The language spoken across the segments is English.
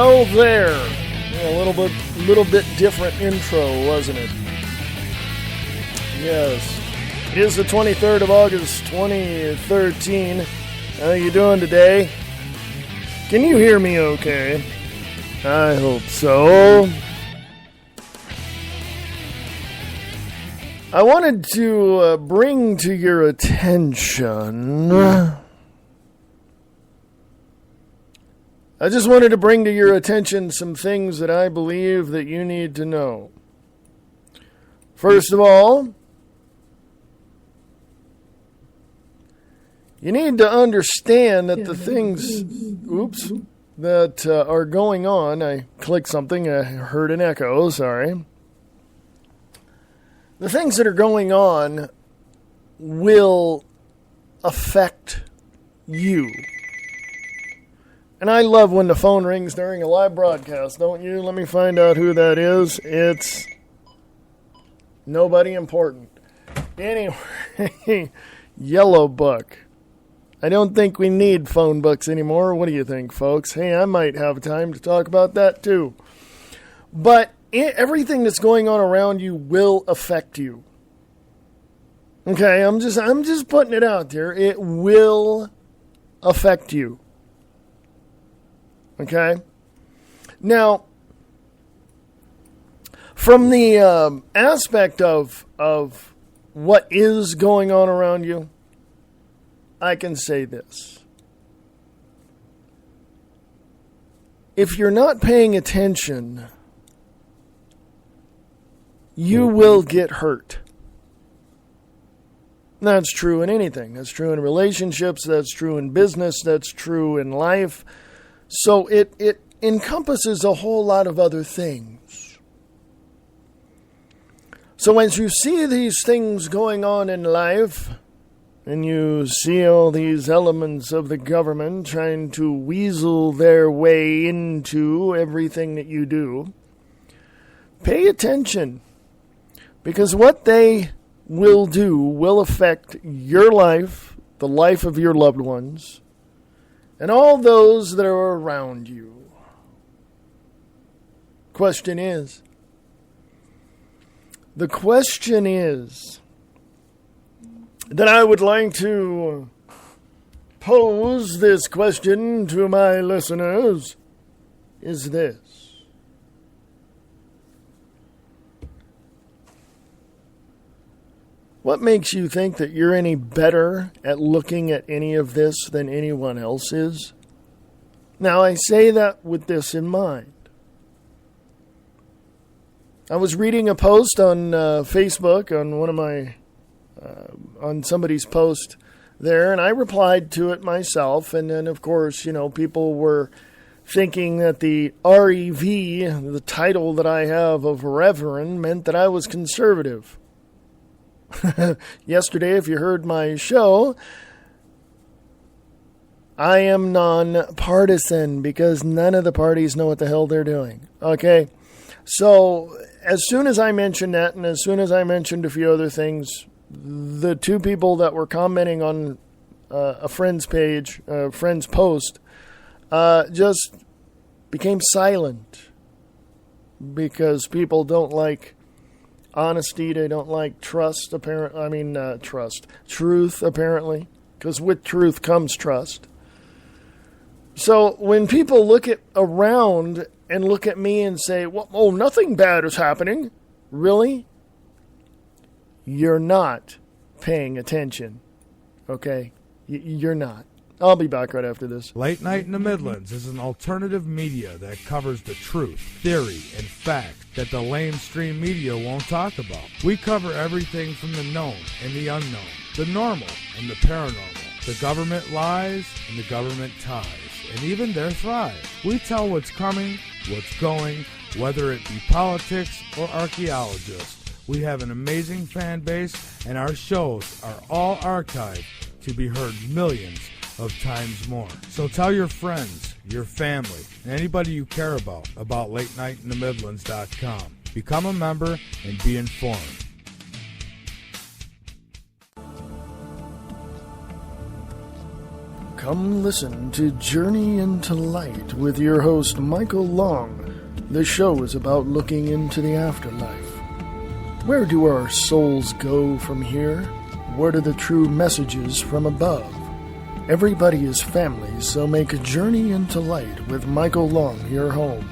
Hello there. Yeah, a little bit different intro, wasn't it? Yes. It is the 23rd of August, 2013. How you doing today? Can you hear me okay? I hope so. I wanted to bring to your attention... I just wanted to bring to your attention some things that I believe that you need to know. First of all, you need to understand that the things, that are going on, I clicked something, I heard an echo, sorry. The things that are going on will affect you. And I love when the phone rings during a live broadcast, don't you? Let me find out who that is. It's nobody important. Anyway, Yellow Book. I don't think we need phone books anymore. What do you think, folks? Hey, I might have time to talk about that too. But everything that's going on around you will affect you. Okay, I'm just putting it out there. It will affect you. Okay? Now, from the aspect of what is going on around you, I can say this. If you're not paying attention, you will get hurt. That's true in anything. That's true in relationships. That's true in business. That's true in life. So it encompasses a whole lot of other things. So as you see these things going on in life, and you see all these elements of the government trying to weasel their way into everything that you do, pay attention. Because what they will do will affect your life, the life of your loved ones, and all those that are around you. The question is, that I would like to pose this question to my listeners is this. What makes you think that you're any better at looking at any of this than anyone else is? Now, I say that with this in mind. I was reading a post on Facebook on one of my, on somebody's post there, and I replied to it myself. And then, of course, people were thinking that the REV, the title that I have of Reverend, meant that I was conservative. Yesterday, if you heard my show, I am non-partisan because none of the parties know what the hell they're doing. Okay? So, as soon as I mentioned that, and as soon as I mentioned a few other things, the two people that were commenting on a friend's page, a friend's post, just became silent because people don't like honesty. They don't like truth, apparently, because with truth comes trust. So when people look around and look at me and say, well, nothing bad is happening, really? You're not paying attention, okay? You're not. I'll be back right after this. Late Night in the Midlands is an alternative media that covers the truth, theory, and fact that the lamestream media won't talk about. We cover everything from the known and the unknown, the normal and the paranormal, the government lies and the government ties, and even their thrive. We tell what's coming, what's going, whether it be politics or archaeologists. We have an amazing fan base, and our shows are all archived to be heard millions of times more. So tell your friends, your family, and anybody you care about LateNightInTheMidlands.com. Become a member and be informed. Come listen to Journey into Light with your host, Michael Long. The show is about looking into the afterlife. Where do our souls go from here? What are the true messages from above? Everybody is family, so make a journey into light with Michael Long your home.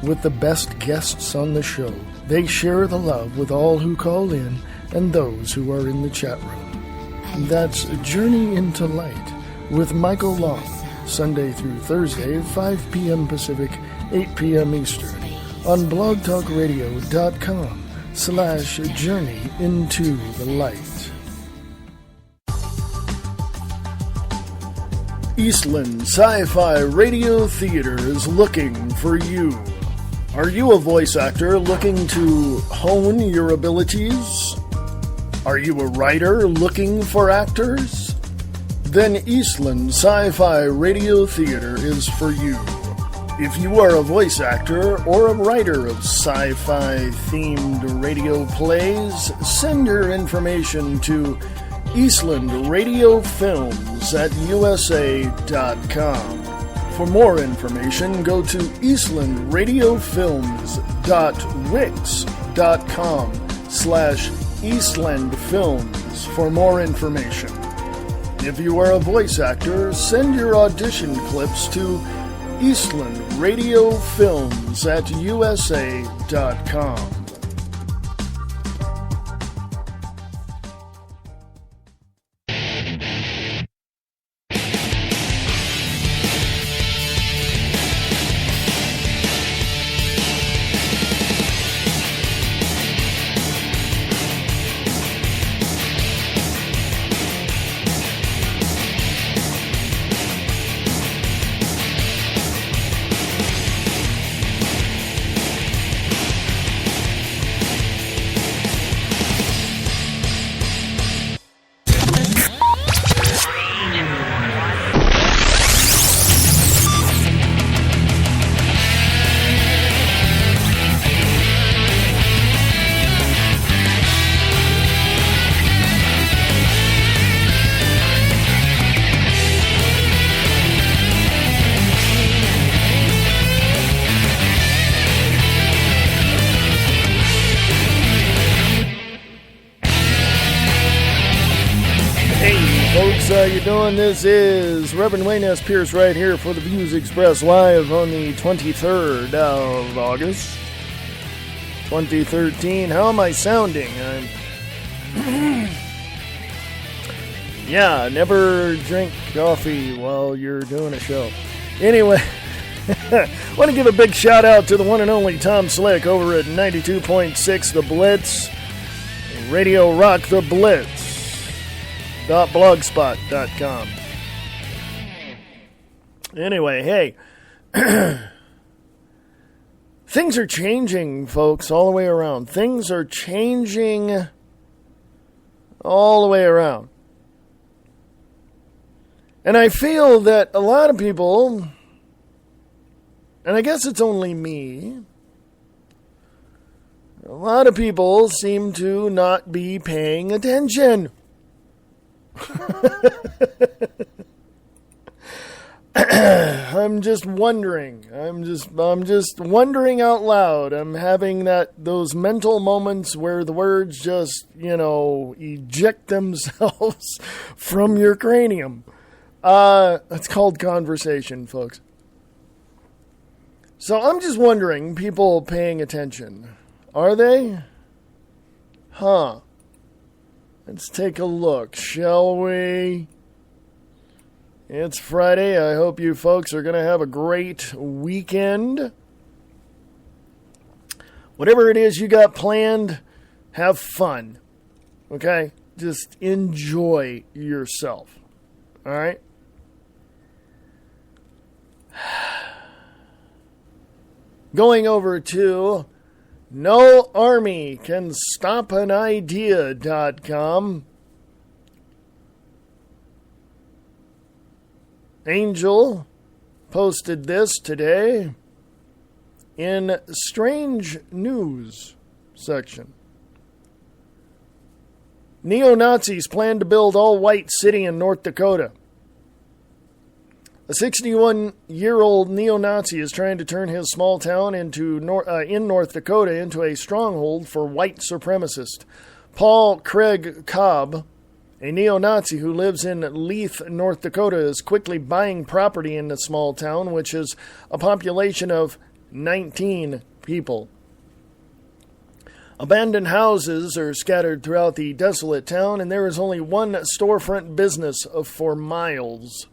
With the best guests on the show, they share the love with all who call in and those who are in the chat room. That's Journey into Light with Michael Long, Sunday through Thursday, 5 p.m. Pacific, 8 p.m. Eastern, on blogtalkradio.com/journey into the light. Eastland Sci-Fi Radio Theater is looking for you. Are you a voice actor looking to hone your abilities? Are you a writer looking for actors? Then Eastland Sci-Fi Radio Theater is for you. If you are a voice actor or a writer of sci-fi themed radio plays, send your information to Eastland Radio Films at USA.com. For more information, go to eastlandradiofilms.wix.com/eastlandfilms for more information. If you are a voice actor, send your audition clips to Eastland Radio Films at USA.com. How you doing? This is Reverend Wayne S. Pierce right here for the Views Expressed live on the 23rd of August, 2013. How am I sounding? Yeah, never drink coffee while you're doing a show. Anyway, I want to give a big shout out to the one and only Tom Slick over at 92.6 The Blitz, Radio Rock The Blitz. .blogspot.com. Anyway, hey, things are changing, folks, all the way around. Things are changing all the way around. And I feel that a lot of people, and I guess it's only me, a lot of people seem to not be paying attention. I'm just wondering. I'm just wondering out loud. I'm having those mental moments where the words just, eject themselves from your cranium. It's called conversation, folks. So I'm just wondering, people paying attention, are they? Huh. Let's take a look, shall we? It's Friday. I hope you folks are going to have a great weekend. Whatever it is you got planned, have fun. Okay? Just enjoy yourself. All right? Going over to No Army Can Stop an Idea.com. Angel posted this today in Strange News section. Neo-Nazis plan to build all-white city in North Dakota. A 61-year-old neo-Nazi is trying to turn his small town in North Dakota into a stronghold for white supremacists. Paul Craig Cobb, a neo-Nazi who lives in Leith, North Dakota, is quickly buying property in the small town, which has a population of 19 people. Abandoned houses are scattered throughout the desolate town, and there is only one storefront business for miles.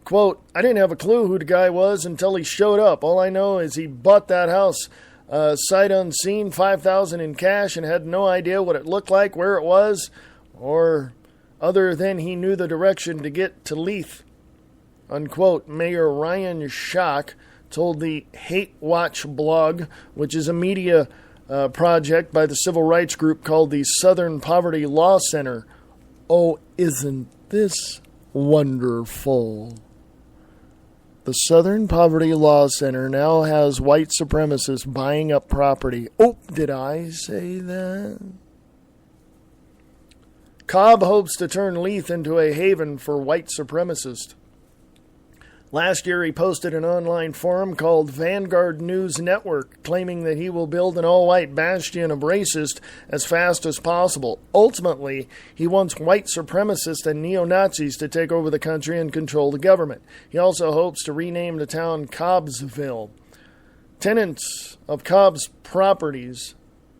Quote, I didn't have a clue who the guy was until he showed up. All I know is he bought that house sight unseen, $5,000 in cash, and had no idea what it looked like, where it was, or other than he knew the direction to get to Leith. Unquote. Mayor Ryan Schock told the Hate Watch blog, which is a media project by the civil rights group called the Southern Poverty Law Center. Oh, isn't this wonderful? The Southern Poverty Law Center now has white supremacists buying up property. Oh, did I say that? Cobb hopes to turn Leith into a haven for white supremacists. Last year, he posted an online forum called Vanguard News Network, claiming that he will build an all-white bastion of racists as fast as possible. Ultimately, he wants white supremacists and neo-Nazis to take over the country and control the government. He also hopes to rename the town Cobbsville. Tenants of Cobb's properties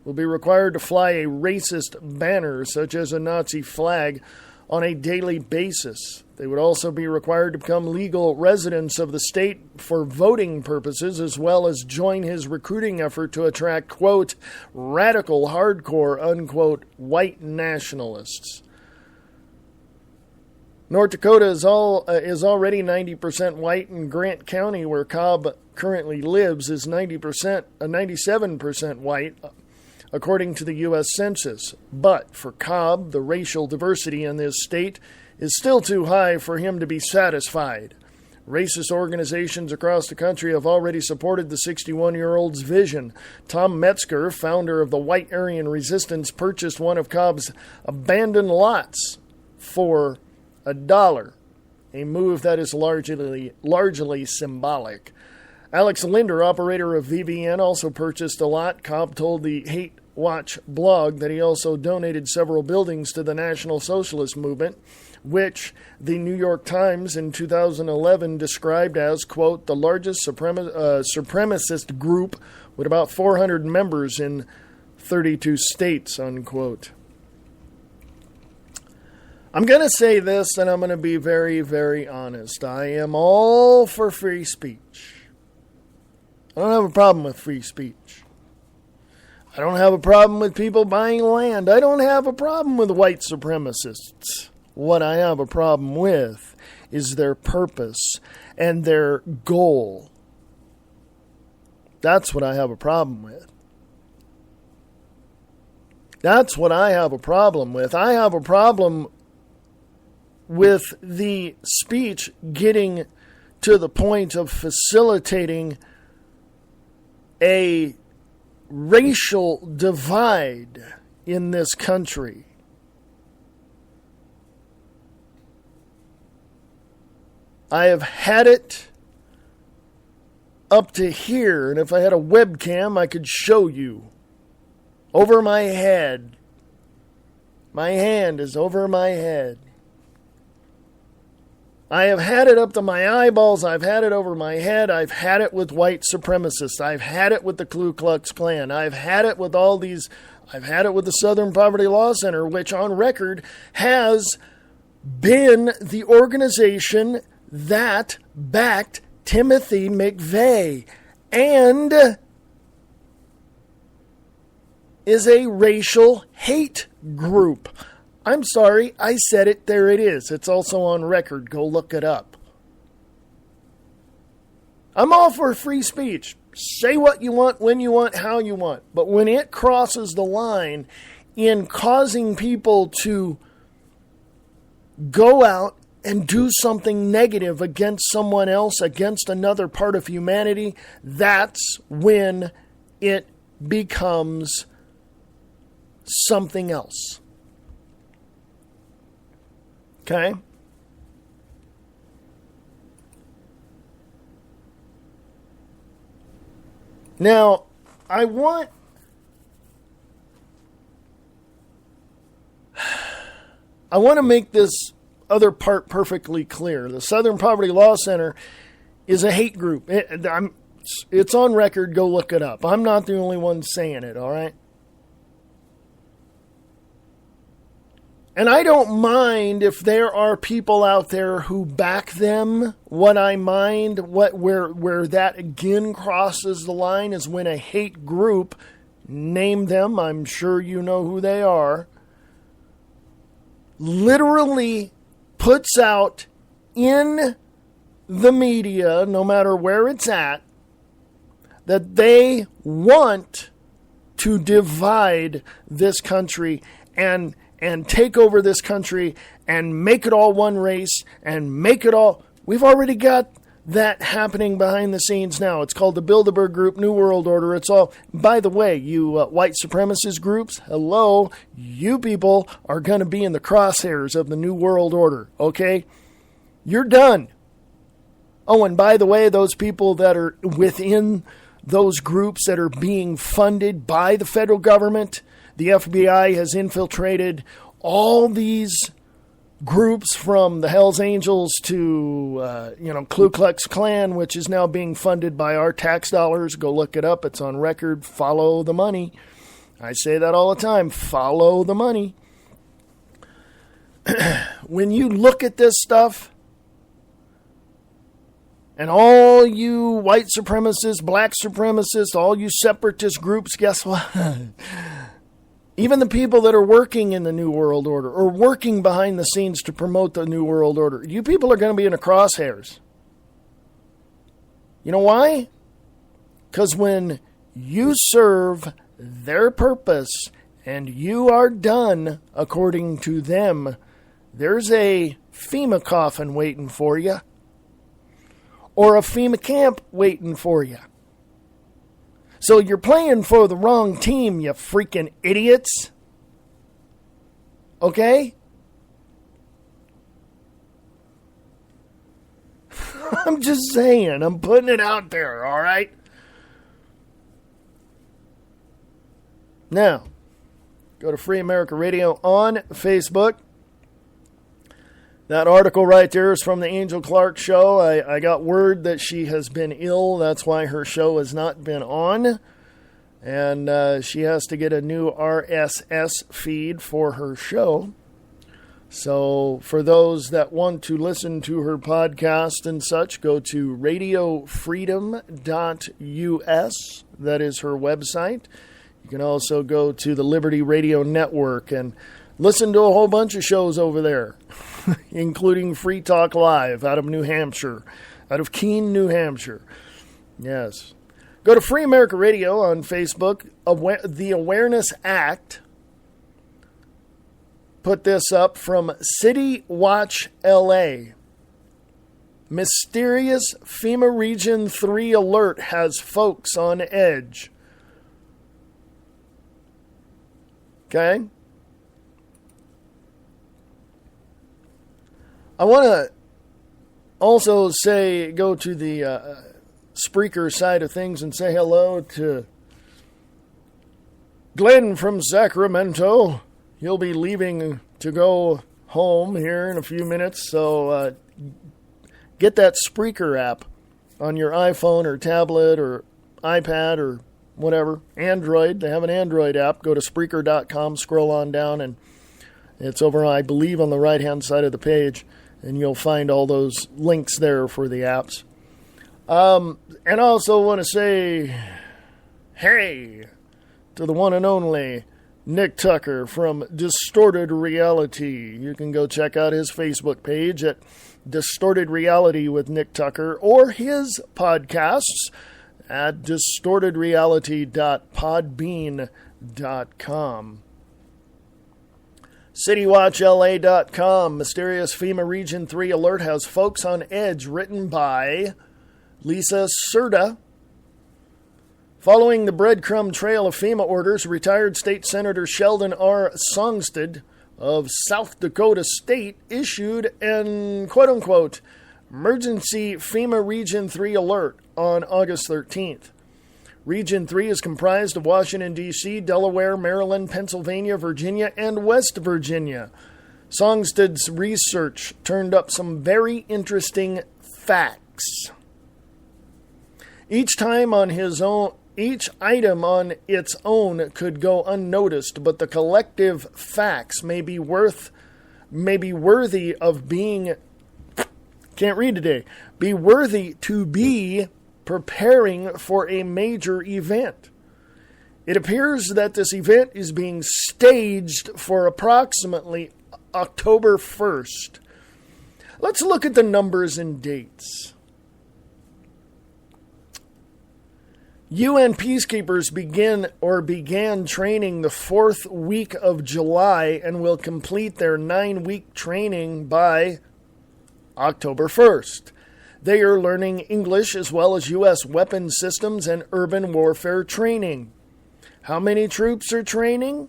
will be required to fly a racist banner, such as a Nazi flag, on a daily basis. They would also be required to become legal residents of the state for voting purposes, as well as join his recruiting effort to attract, quote, radical, hardcore, unquote, white nationalists. North Dakota is already 90% white, and Grant County, where Cobb currently lives, is 97% white, according to the U.S. Census. But for Cobb, the racial diversity in this state is still too high for him to be satisfied. Racist organizations across the country have already supported the 61-year-old's vision. Tom Metzger, founder of the White Aryan Resistance, purchased one of Cobb's abandoned lots for $1, a move that is largely symbolic. Alex Linder, operator of VBN, also purchased a lot. Cobb told the Hate Watch blog that he also donated several buildings to the National Socialist Movement, which the New York Times in 2011 described as, quote, the largest supremacist group with about 400 members in 32 states, unquote. I'm going to say this, and I'm going to be very, very honest. I am all for free speech. I don't have a problem with free speech. I don't have a problem with people buying land. I don't have a problem with white supremacists. What I have a problem with is their purpose and their goal. That's what I have a problem with. That's what I have a problem with. I have a problem with the speech getting to the point of facilitating a racial divide in this country. I have had it up to here, and if I had a webcam, I could show you. Over my head. My hand is over my head. I have had it up to my eyeballs. I've had it over my head. I've had it with white supremacists. I've had it with the Ku Klux Klan. I've had it with all these. I've had it with the Southern Poverty Law Center, which on record has been the organization that backed Timothy McVeigh and is a racial hate group. I'm sorry, I said it, there it is. It's also on record. Go look it up. I'm all for free speech. Say what you want, when you want, how you want. But when it crosses the line in causing people to go out and do something negative against someone else, against another part of humanity, that's when it becomes something else. Okay? Now, I want to make this other part perfectly clear. The Southern Poverty Law Center is a hate group. It's on record. Go look it up. I'm not the only one saying it, all right? And I don't mind if there are people out there who back them. What I mind, where that again crosses the line, is when a hate group, name them, I'm sure you know who they are, literally puts out in the media, no matter where it's at, that they want to divide this country and take over this country and make it all one race and make it all... We've already got that happening behind the scenes now. It's called the Bilderberg Group, New World Order. It's all... By the way, you white supremacist groups, hello, you people are going to be in the crosshairs of the New World Order, okay? You're done. Oh, and by the way, those people that are within those groups that are being funded by the federal government... The FBI has infiltrated all these groups from the Hells Angels to, Ku Klux Klan, which is now being funded by our tax dollars. Go look it up. It's on record. Follow the money. I say that all the time. Follow the money. When you look at this stuff, and all you white supremacists, black supremacists, all you separatist groups, guess what? Even the people that are working in the New World Order or working behind the scenes to promote the New World Order, you people are going to be in the crosshairs. You know why? Because when you serve their purpose and you are done according to them, there's a FEMA coffin waiting for you or a FEMA camp waiting for you. So you're playing for the wrong team, you freaking idiots. Okay? I'm just saying. I'm putting it out there, all right? Now, go to Free America Radio on Facebook. That article right there is from the Angel Clark show. I got word that she has been ill. That's why her show has not been on. And she has to get a new RSS feed for her show. So for those that want to listen to her podcast and such, go to radiofreedom.us. That is her website. You can also go to the Liberty Radio Network and listen to a whole bunch of shows over there, including Free Talk Live out of New Hampshire, out of Keene, New Hampshire. Yes. Go to Free America Radio on Facebook. The Awareness Act put this up from City Watch LA. Mysterious FEMA Region 3 alert has folks on edge. Okay? I want to also go to the Spreaker side of things and say hello to Glenn from Sacramento. He'll be leaving to go home here in a few minutes, so get that Spreaker app on your iPhone or tablet or iPad or whatever, Android. They have an Android app. Go to Spreaker.com, scroll on down, and it's over, I believe, on the right-hand side of the page. And you'll find all those links there for the apps. And I also want to say, hey, to the one and only Nick Tucker from Distorted Reality. You can go check out his Facebook page at Distorted Reality with Nick Tucker or his podcasts at distortedreality.podbean.com. CityWatchLA.com. Mysterious FEMA Region 3 alert has folks on edge, written by Lisa Serta. Following the breadcrumb trail of FEMA orders, retired State Senator Sheldon R. Songstad of South Dakota State issued an quote-unquote emergency FEMA Region 3 alert on August 13th. Region 3 is comprised of Washington, D.C., Delaware, Maryland, Pennsylvania, Virginia, and West Virginia. Songsted's research turned up some very interesting facts. Each item on its own could go unnoticed, but the collective facts may be worthy of being, can't read today, be worthy to be preparing for a major event. It appears that this event is being staged for approximately October 1st. Let's look at the numbers and dates. UN peacekeepers began training the 4th week of July and will complete their 9-week training by October 1st. They are learning English as well as U.S. weapons systems and urban warfare training. How many troops are training?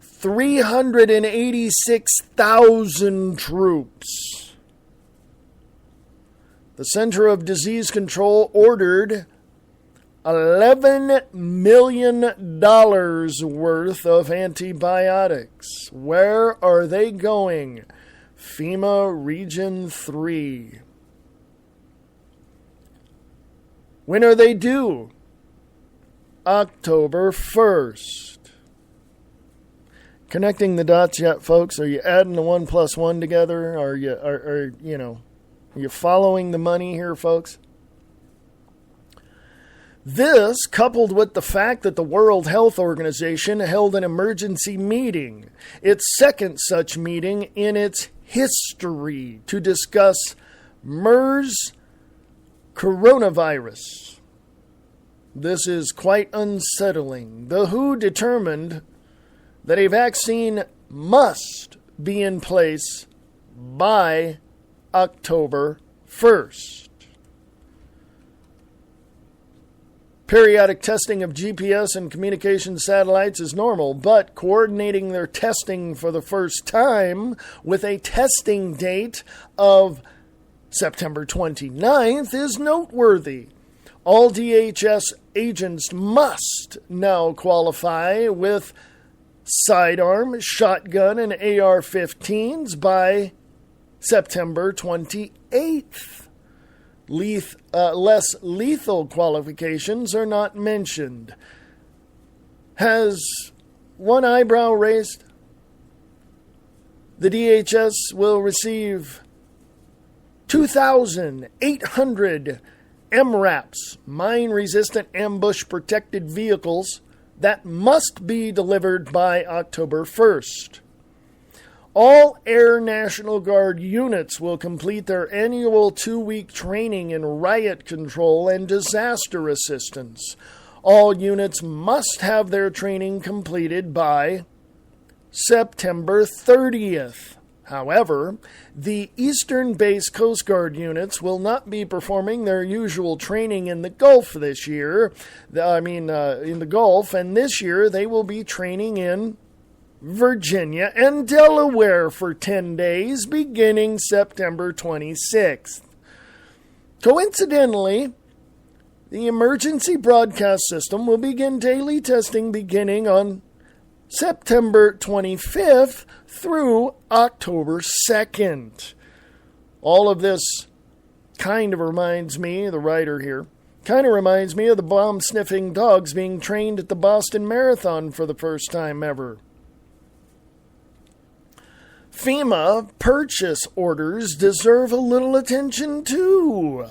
386,000 troops. The Center of Disease Control ordered $11 million worth of antibiotics. Where are they going? FEMA Region 3. When are they due? October 1st. Connecting the dots yet, folks? Are you adding the 1 plus 1 together? Are you following the money here, folks? This, coupled with the fact that the World Health Organization held an emergency meeting, its second such meeting in its history, to discuss MERS coronavirus. This is quite unsettling. The WHO determined that a vaccine must be in place by October 1st. Periodic testing of GPS and communication satellites is normal, but coordinating their testing for the first time with a testing date of September 29th is noteworthy. All DHS agents must now qualify with sidearm, shotgun, and AR-15s by September 28th. Less lethal qualifications are not mentioned. Has one eyebrow raised? The DHS will receive 2,800 MRAPs, mine-resistant ambush-protected vehicles, that must be delivered by October 1st. All Air National Guard units will complete their annual 2-week training in riot control and disaster assistance. All units must have their training completed by September 30th. However, the Eastern-based Coast Guard units will not be performing their usual training in the Gulf this year. In the Gulf, and this year they will be training in Virginia and Delaware for 10 days, beginning September 26th. Coincidentally, the emergency broadcast system will begin daily testing beginning on September 25th through October 2nd. All of this kind of reminds me, the writer here, of the bomb-sniffing dogs being trained at the Boston Marathon for the first time ever. FEMA purchase orders deserve a little attention too.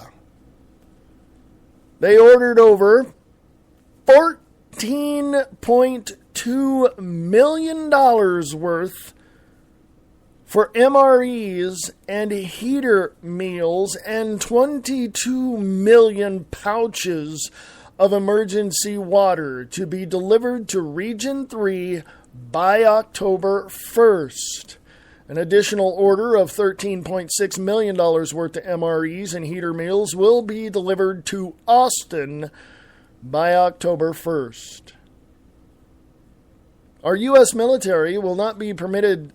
They ordered over $14.2 million worth for MREs and heater meals and 22 million pouches of emergency water to be delivered to Region 3 by October 1st. An additional order of $13.6 million worth of MREs and heater meals will be delivered to Austin by October 1st. Our U.S. military will not be permitted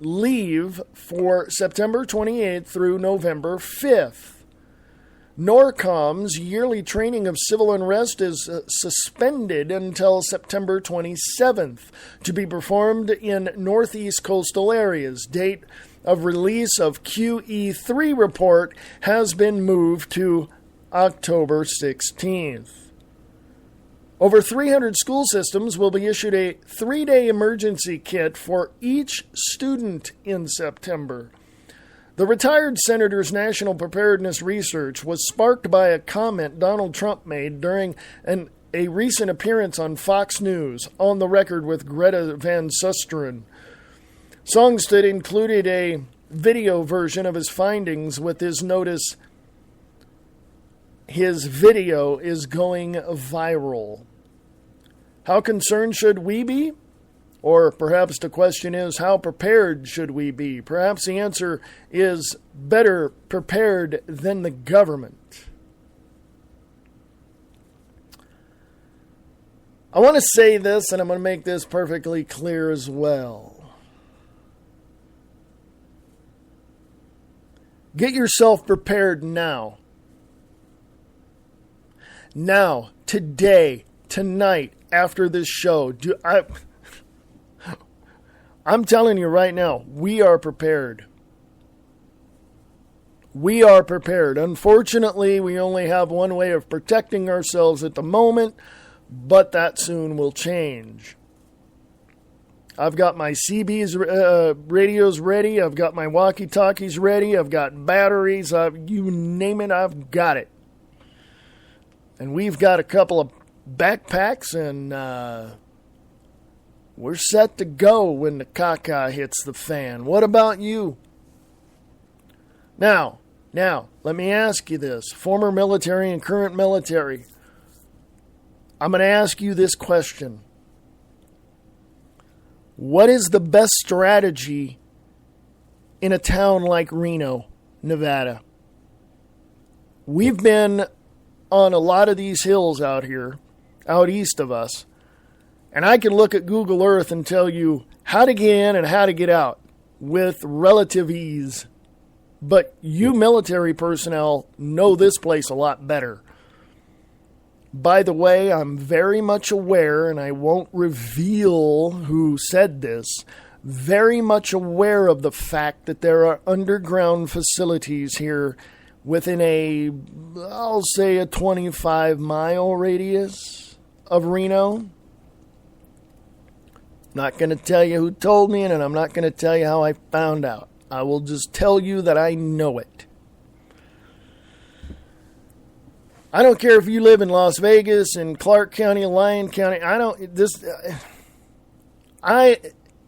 leave for September 28th through November 5th. NORCOM's yearly training of civil unrest is suspended until September 27th to be performed in northeast coastal areas. Date of release of QE3 report has been moved to October 16th. Over 300 school systems will be issued a 3-day emergency kit for each student in September. The retired senator's national preparedness research was sparked by a comment Donald Trump made during a recent appearance on Fox News, On the Record with Greta Van Susteren. Songstead included a video version of his findings with his notice, "His video is going viral." How concerned should we be? Or perhaps the question is, how prepared should we be? Perhaps the answer is better prepared than the government. I want to say this, and I'm going to make this perfectly clear as well. Get yourself prepared now. Now, today, tonight, after this show. I'm telling you right now, we are prepared. We are prepared. Unfortunately, we only have one way of protecting ourselves at the moment, but that soon will change. I've got my CB's radios ready. I've got my walkie-talkies ready. I've got batteries. You name it, I've got it. And we've got a couple of backpacks, and we're set to go when the caca hits the fan. What about you? Now, let me ask you this. Former military and current military. I'm going to ask you this question. What is the best strategy in a town like Reno, Nevada? We've been on a lot of these hills out here, out east of us, and I can look at Google Earth and tell you how to get in and how to get out with relative ease. But you military personnel know this place a lot better. By the way, I'm very much aware, and I won't reveal who said this, very much aware of the fact that there are underground facilities here within I'll say a 25-mile radius of Reno. Not going to tell you who told me, and I'm not going to tell you how I found out. I will just tell you that I know it. I don't care if you live in Las Vegas, in Clark County, Lyon County.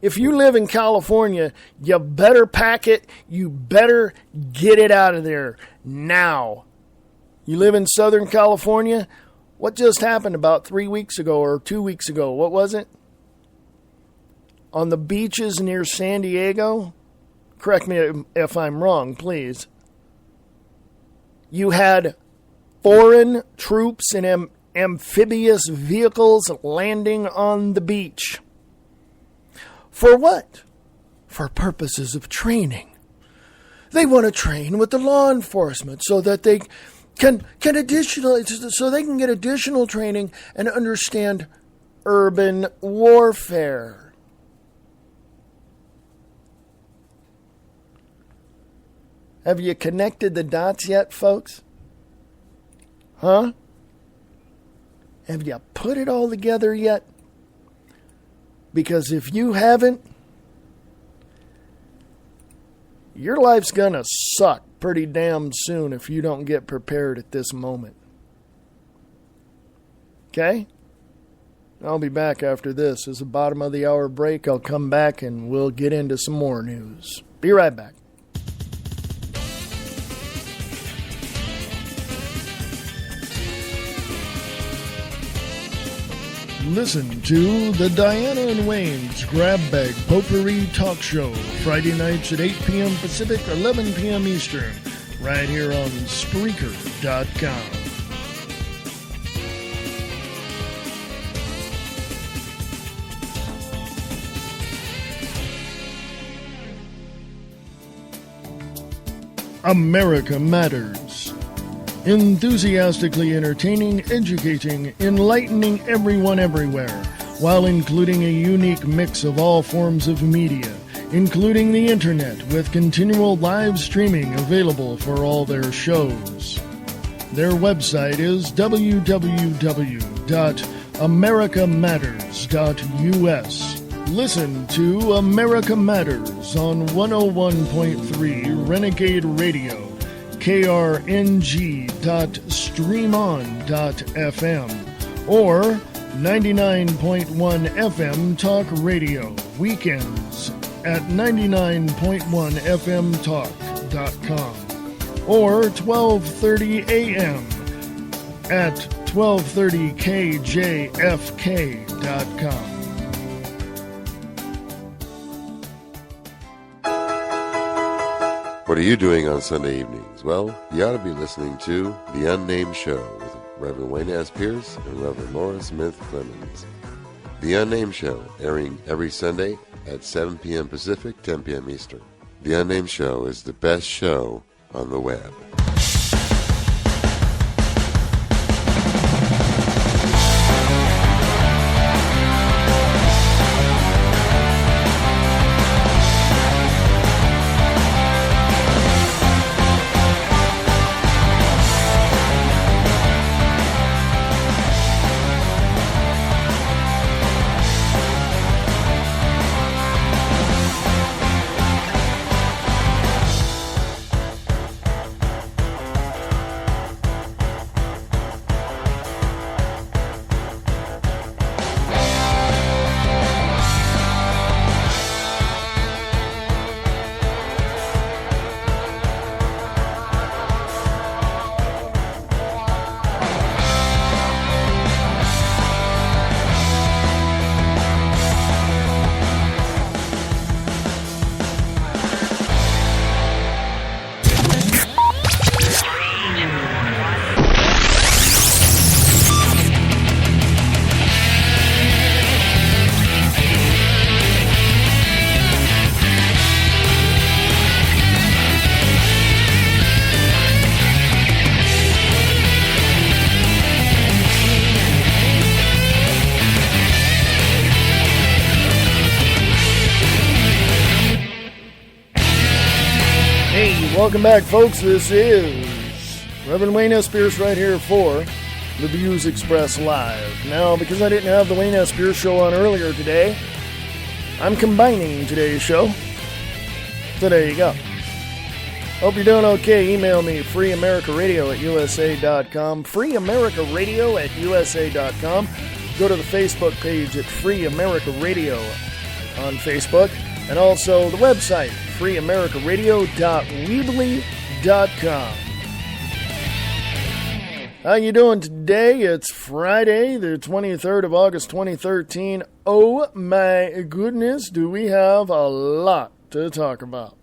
If you live in California, you better pack it. You better get it out of there now. You live in Southern California? What just happened about 3 weeks ago or 2 weeks ago? What was it? On the beaches near San Diego? Correct me if I'm wrong, please. You had foreign troops in amphibious vehicles landing on the beach. For what? For purposes of training. They want to train with the law enforcement so that they can get additional training and understand urban warfare. Have you connected the dots yet, folks? Huh? Have you put it all together yet? Because if you haven't, your life's gonna suck pretty damn soon if you don't get prepared at this moment. Okay? I'll be back after this. It's a bottom of the hour break. I'll come back and we'll get into some more news. Be right back. Listen to the Diana and Wayne's Grab Bag Potpourri Talk Show, Friday nights at 8 p.m. Pacific, 11 p.m. Eastern, right here on Spreaker.com. America Matters. Enthusiastically entertaining, educating, enlightening everyone everywhere, while including a unique mix of all forms of media, including the internet, with continual live streaming available for all their shows. Their website is www.americamatters.us. Listen to America Matters on 101.3 Renegade Radio, krng.streamon.fm, or 99.1 FM Talk Radio, weekends at 99.1fmtalk.com, or 12:30 a.m. at 1230kjfk.com. What are you doing on Sunday evenings? Well, you ought to be listening to The Unnamed Show with Reverend Wayne S. Pierce and Reverend Laura Smith Clemens. The Unnamed Show, airing every Sunday at 7 p.m. Pacific, 10 p.m. Eastern. The Unnamed Show is the best show on the web. Welcome back, folks. This is Reverend Wayne S. Pierce right here for the Views Express Live. Now, because I didn't have the Wayne S. Pierce show on earlier today, I'm combining today's show. So there you go. Hope you're doing okay. Email me, freeamericaradio@usa.com. freeamericaradio@usa.com. Go to the Facebook page at Free America Radio on Facebook. And also the website, freeamericaradio.weebly.com. How you doing today? It's Friday, the 23rd of August, 2013. Oh my goodness, do we have a lot to talk about.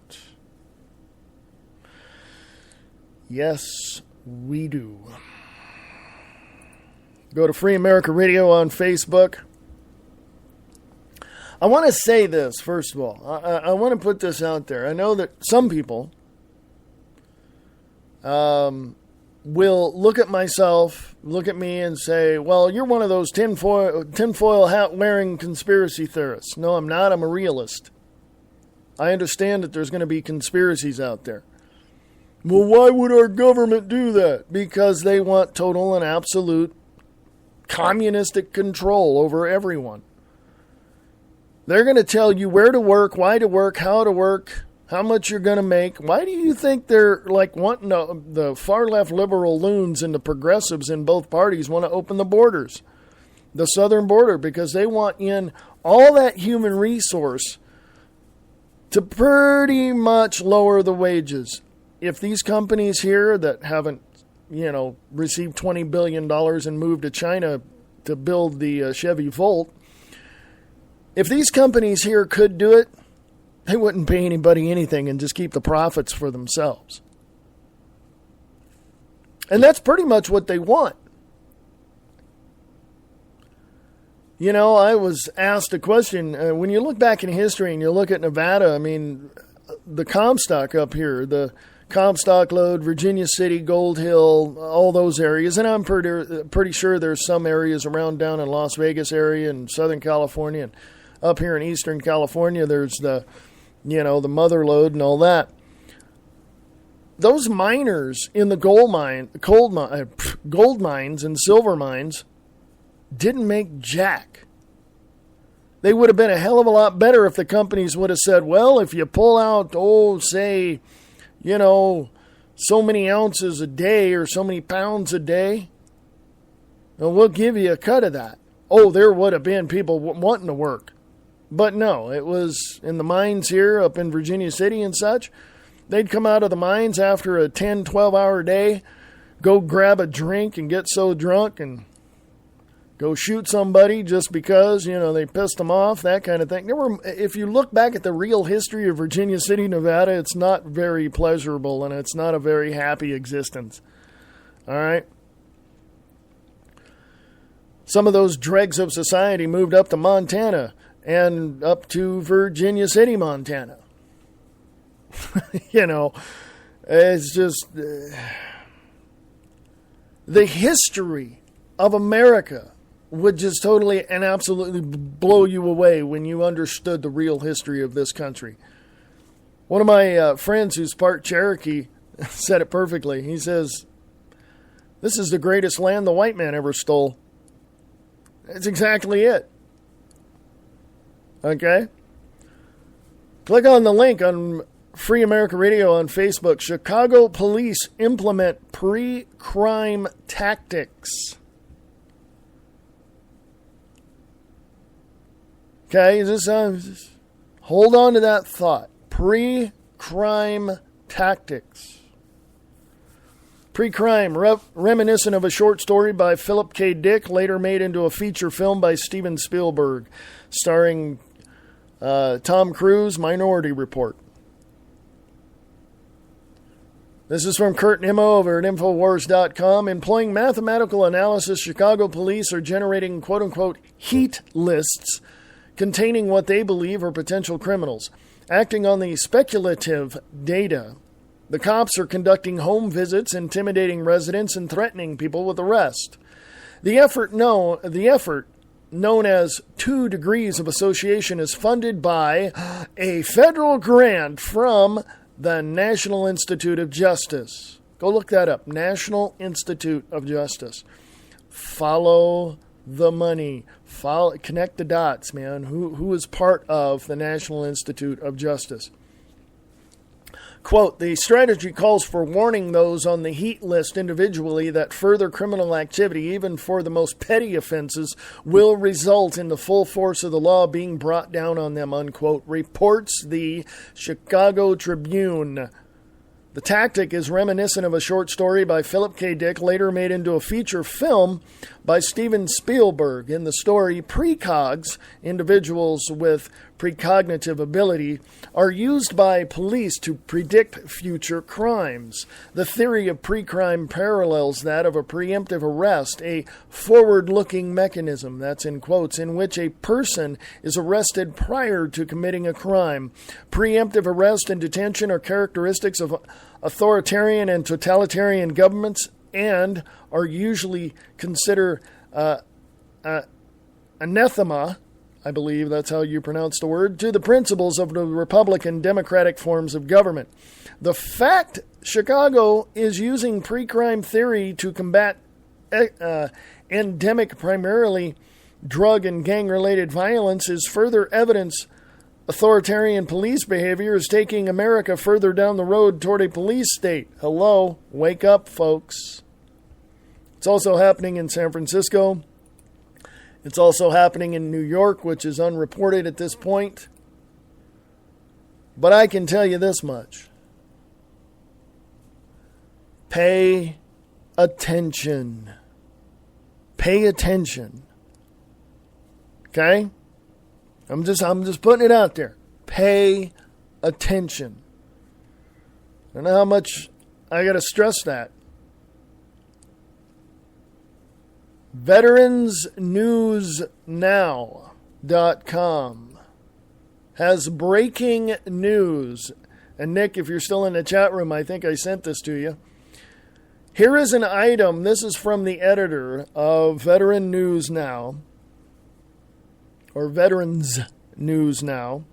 Yes, we do. Go to Free America Radio on Facebook. I want to say this, first of all. I want to put this out there. I know that some people will look at myself, look at me and say, well, you're one of those tinfoil hat-wearing conspiracy theorists. No, I'm not. I'm a realist. I understand that there's going to be conspiracies out there. Well, why would our government do that? Because they want total and absolute communistic control over everyone. They're going to tell you where to work, why to work, how to work, how much you're going to make. Why do you think they're like wanting the far-left liberal loons and the progressives in both parties want to open the borders, the southern border? Because they want in all that human resource to pretty much lower the wages. If these companies here that haven't, received $20 billion and moved to China to build the Chevy Volt, if these companies here could do it, they wouldn't pay anybody anything and just keep the profits for themselves. And that's pretty much what they want. I was asked a question. When you look back in history and you look at Nevada, the Comstock up here, the Comstock Lode, Virginia City, Gold Hill, all those areas. And I'm pretty sure there's some areas around down in Las Vegas area and Southern California. And up here in Eastern California, there's the Mother Lode and all that. Those miners in the gold mines and silver mines didn't make jack. They would have been a hell of a lot better if the companies would have said, well, if you pull out, say, so many ounces a day or so many pounds a day, well, we'll give you a cut of that. Oh, there would have been people wanting to work. But no, it was in the mines here up in Virginia City and such. They'd come out of the mines after a 10, 12-hour day, go grab a drink and get so drunk and go shoot somebody just because, they pissed them off, that kind of thing. If you look back at the real history of Virginia City, Nevada, it's not very pleasurable and it's not a very happy existence. All right? Some of those dregs of society moved up to Montana and up to Virginia City, Montana. It's just the history of America would just totally and absolutely blow you away when you understood the real history of this country. One of my friends who's part Cherokee said it perfectly. He says, this is the greatest land the white man ever stole. That's exactly it. Okay? Click on the link on Free America Radio on Facebook. Chicago police implement pre-crime tactics. Okay, just hold on to that thought. Pre-crime tactics. Pre-crime, reminiscent of a short story by Philip K. Dick, later made into a feature film by Steven Spielberg, starring Tom Cruise, Minority Report. This is from Kurt Nimmo over at Infowars.com. Employing mathematical analysis, Chicago police are generating quote-unquote heat lists containing what they believe are potential criminals. Acting on the speculative data, the cops are conducting home visits, intimidating residents, and threatening people with arrest. The effort known as 2 Degrees of Association is funded by a federal grant from the National Institute of Justice. Go look that up. National Institute of Justice. Follow the money. Connect the dots, man. Who is part of the National Institute of Justice? Quote, the strategy calls for warning those on the heat list individually that further criminal activity, even for the most petty offenses, will result in the full force of the law being brought down on them, unquote, reports the Chicago Tribune. The tactic is reminiscent of a short story by Philip K. Dick, later made into a feature film by Steven Spielberg. In the story, precogs, individuals with precognitive ability, are used by police to predict future crimes. The theory of pre-crime parallels that of a preemptive arrest, a forward-looking mechanism, that's in quotes, in which a person is arrested prior to committing a crime. Preemptive arrest and detention are characteristics of authoritarian and totalitarian governments and are usually considered anathema, I believe that's how you pronounce the word, to the principles of the Republican Democratic forms of government. The fact Chicago is using pre-crime theory to combat endemic, primarily drug and gang-related violence is further evidence authoritarian police behavior is taking America further down the road toward a police state. Hello, wake up, folks. It's also happening in San Francisco. It's also happening in New York, which is unreported at this point. But I can tell you this much. Pay attention. Pay attention. Okay? I'm just putting it out there. Pay attention. I don't know how much I got to stress that. VeteransNewsNow.com has breaking news And Nick, if you're still in the chat room, I think I sent this to you. Here is an item. This is from the editor of Veteran News Now, or Veterans News Now.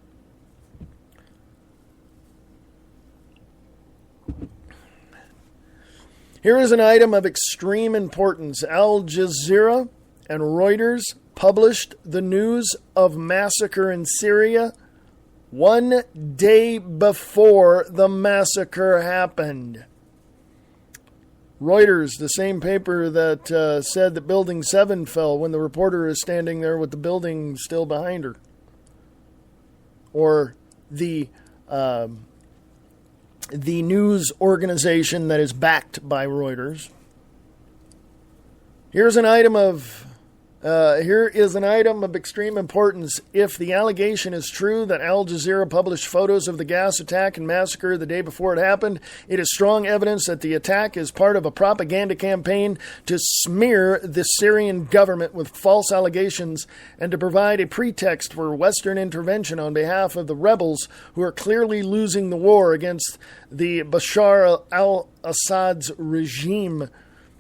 Here is an item of extreme importance. Al Jazeera and Reuters published the news of massacre in Syria 1 day before the massacre happened. Reuters, the same paper that said that Building 7 fell when the reporter is standing there with the building still behind her. Or the news organization that is backed by Reuters. Here is an item of extreme importance. If the allegation is true that Al Jazeera published photos of the gas attack and massacre the day before it happened, it is strong evidence that the attack is part of a propaganda campaign to smear the Syrian government with false allegations and to provide a pretext for Western intervention on behalf of the rebels who are clearly losing the war against the Bashar al-Assad's regime.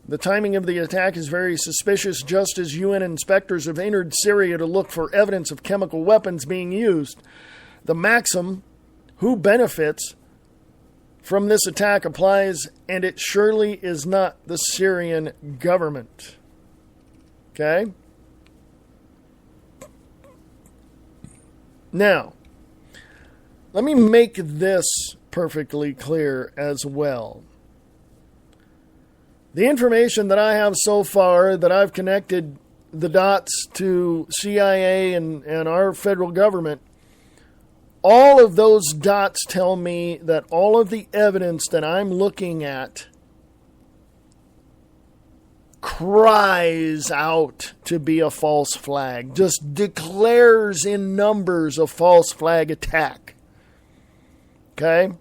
The timing of the attack is very suspicious, just as UN inspectors have entered Syria to look for evidence of chemical weapons being used. The maxim, who benefits from this attack, applies, and it surely is not the Syrian government. Okay? Now, let me make this perfectly clear as well. The information that I have so far, that I've connected the dots to CIA and our federal government, all of those dots tell me that all of the evidence that I'm looking at cries out to be a false flag, just declares in numbers a false flag attack. Okay?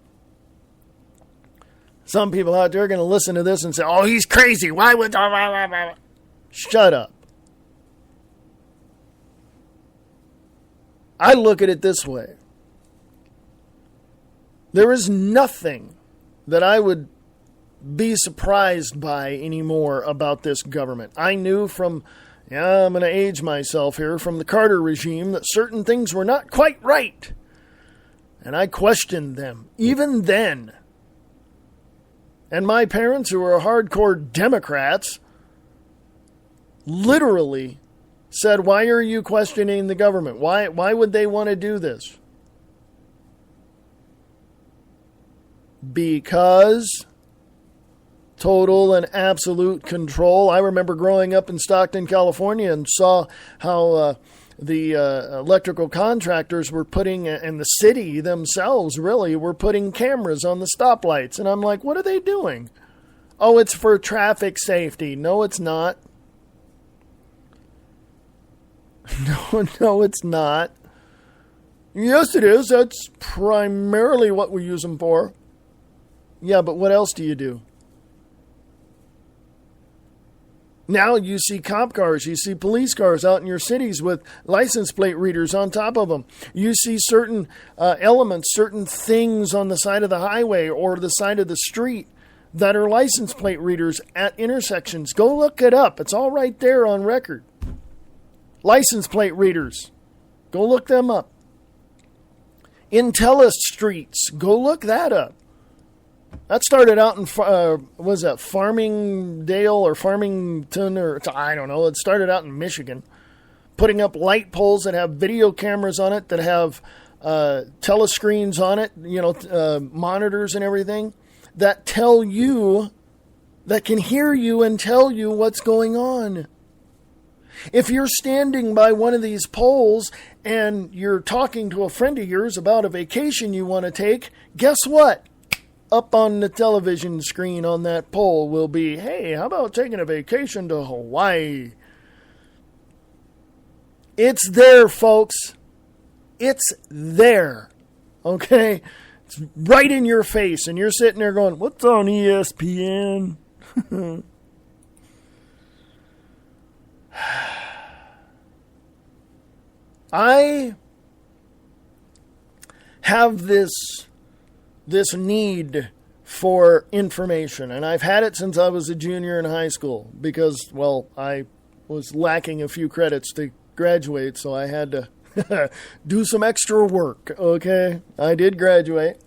Some people out there are going to listen to this and say, oh, he's crazy. Why would... Shut up. I look at it this way. There is nothing that I would be surprised by anymore about this government. I knew from, I'm going to age myself here, from the Carter regime that certain things were not quite right. And I questioned them, even then. And my parents, who were hardcore Democrats, literally said, why are you questioning the government? Why would they want to do this? Because total and absolute control. I remember growing up in Stockton, California, and saw how the electrical contractors were putting, and the city themselves really, were putting cameras on the stoplights. And I'm like, what are they doing? Oh, it's for traffic safety. No, it's not. No, it's not. Yes, it is. That's primarily what we use them for. Yeah, but what else do you do? Now you see cop cars, you see police cars out in your cities with license plate readers on top of them. You see certain elements, certain things on the side of the highway or the side of the street that are license plate readers at intersections. Go look it up. It's all right there on record. License plate readers. Go look them up. Intellus streets. Go look that up. That started out in, Farmingdale or Farmington, or I don't know. It started out in Michigan. Putting up light poles that have video cameras on it, that have telescreens on it, monitors and everything, that tell you, that can hear you and tell you what's going on. If you're standing by one of these poles and you're talking to a friend of yours about a vacation you want to take, guess what? Up on the television screen on that pole will be, hey, how about taking a vacation to Hawaii? It's there, folks. It's there. Okay? It's right in your face, and you're sitting there going, what's on ESPN? I have this this need for information. And I've had it since I was a junior in high school because, well, I was lacking a few credits to graduate, so I had to do some extra work, okay? I did graduate.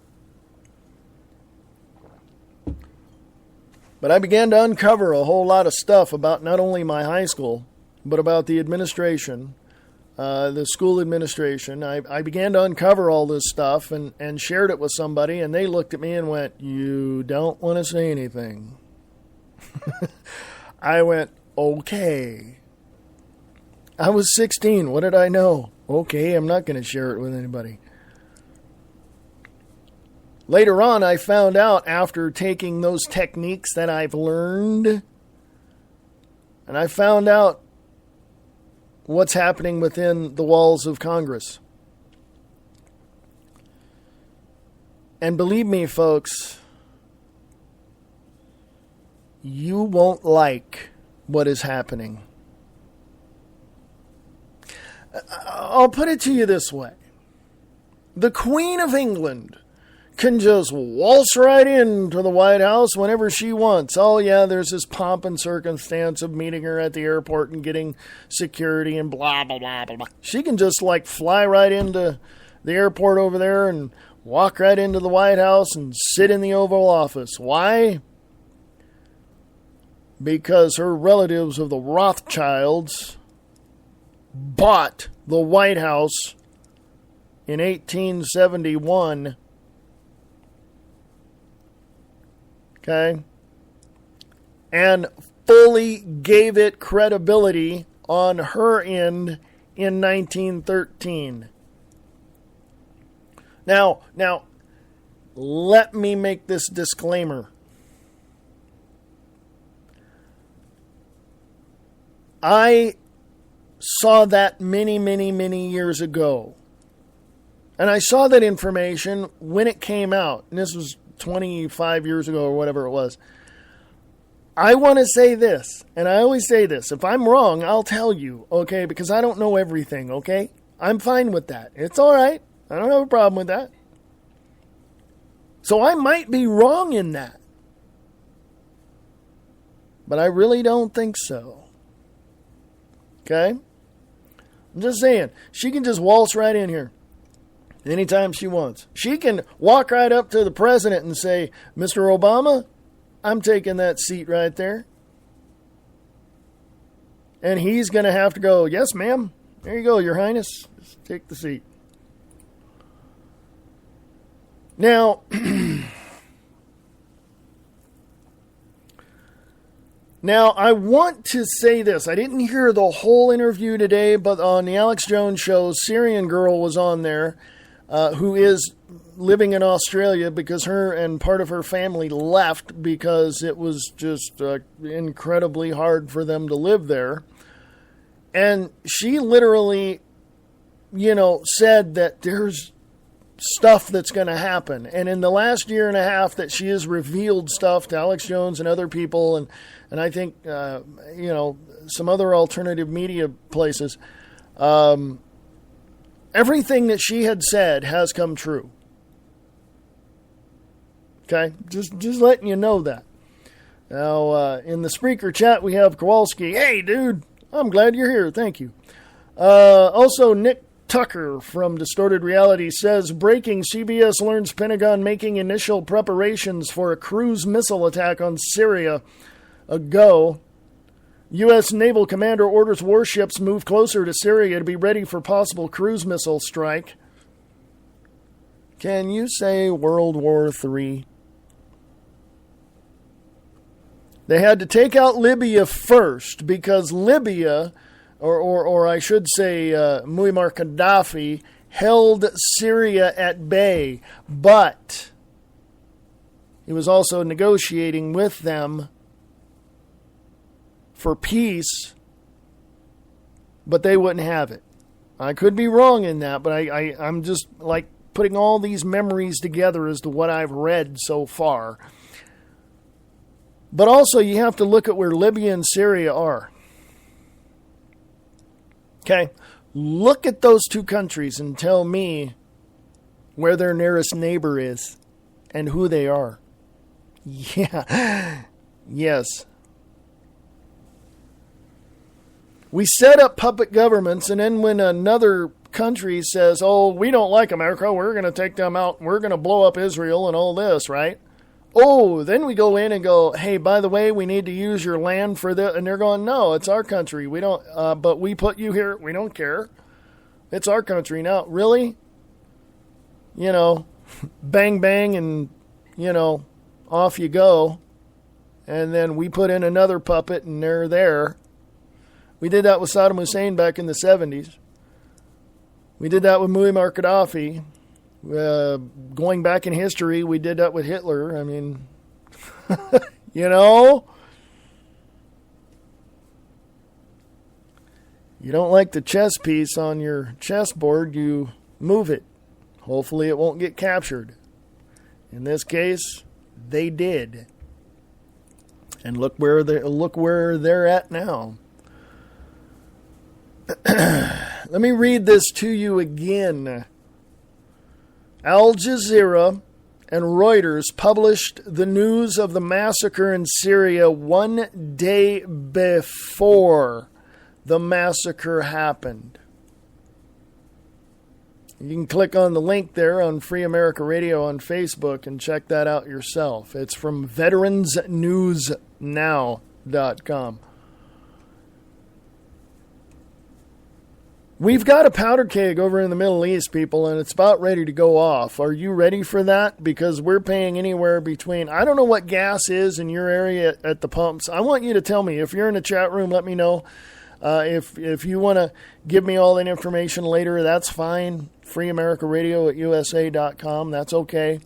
But I began to uncover a whole lot of stuff about not only my high school, but about the administration, the school administration. I began to uncover all this stuff and shared it with somebody, and they looked at me and went, "You don't want to say anything." I went, "Okay." I was 16. What did I know? Okay, I'm not going to share it with anybody. Later on, I found out after taking those techniques that I've learned, and I found out what's happening within the walls of Congress. And believe me, folks, you won't like what is happening. I'll put it to you this way. The Queen of England can just waltz right into the White House whenever she wants. Oh, yeah, there's this pomp and circumstance of meeting her at the airport and getting security and blah, blah, blah, blah, blah. She can just, like, fly right into the airport over there and walk right into the White House and sit in the Oval Office. Why? Because her relatives of the Rothschilds bought the White House in 1871. Okay? And fully gave it credibility on her end in 1913. Now, let me make this disclaimer. I saw that many years ago. And I saw that information when it came out. And this was 25 years ago or whatever it was. I want to say this, and I always say this. If I'm wrong, I'll tell you, okay? Because I don't know everything, okay? I'm fine with that. It's all right. I don't have a problem with that. So I might be wrong in that. But I really don't think so. Okay? I'm just saying, she can just waltz right in here anytime she wants. She can walk right up to the president and say, "Mr. Obama, I'm taking that seat right there." And he's going to have to go, "Yes, ma'am. There you go, Your Highness. Just take the seat." Now, I want to say this. I didn't hear the whole interview today, but on the Alex Jones show, Syrian girl was on there, who is living in Australia because her and part of her family left because it was just incredibly hard for them to live there. And she literally, said that there's stuff that's going to happen. And in the last year and a half that she has revealed stuff to Alex Jones and other people, and I think, some other alternative media places, everything that she had said has come true. Okay? Just letting you know that. Now, in the Spreaker chat, we have Kowalski. "Hey, dude, I'm glad you're here. Thank you." Also, Nick Tucker from Distorted Reality says, "Breaking, CBS learns Pentagon making initial preparations for a cruise missile attack on Syria. A go. U.S. Naval Commander orders warships move closer to Syria to be ready for possible cruise missile strike." Can you say World War III? They had to take out Libya first because Libya, or I should say Muammar Gaddafi, held Syria at bay. But he was also negotiating with them for peace, but they wouldn't have it. I could be wrong in that, but I'm just like putting all these memories together as to what I've read so far. But also you have to look at where Libya and Syria are. Okay? Look at those two countries and tell me where their nearest neighbor is. and who they are. Yeah. Yes. We set up puppet governments, and then when another country says, oh, we don't like America, we're going to take them out, we're going to blow up Israel and all this, right? Oh, then we go in and go, hey, by the way, we need to use your land for this. And they're going, no, it's our country. We don't, but we put you here. We don't care. It's our country now. Really? You know, bang, bang, and, you know, off you go. And then we put in another puppet and they're there. We did that with Saddam Hussein back in the 70s. We did that with Muammar Gaddafi. Going back in history, we did that with Hitler. I mean, you know? You don't like the chess piece on your chessboard, you move it. Hopefully it won't get captured. In this case, they did. And look where they're at now. Let me read this to you again. Al Jazeera and Reuters published the news of the massacre in Syria one day before the massacre happened. You can click on the link there on Free America Radio on Facebook and check that out yourself. It's from veteransnewsnow.com. We've got a powder keg over in the Middle East, people, and it's about ready to go off. Are you ready for that? Because we're paying anywhere between, I don't know what gas is in your area at the pumps. I want you to tell me. If you're in the chat room, let me know. If you want to give me all that information later, that's fine. freeamericaradio@usa.com, that's okay.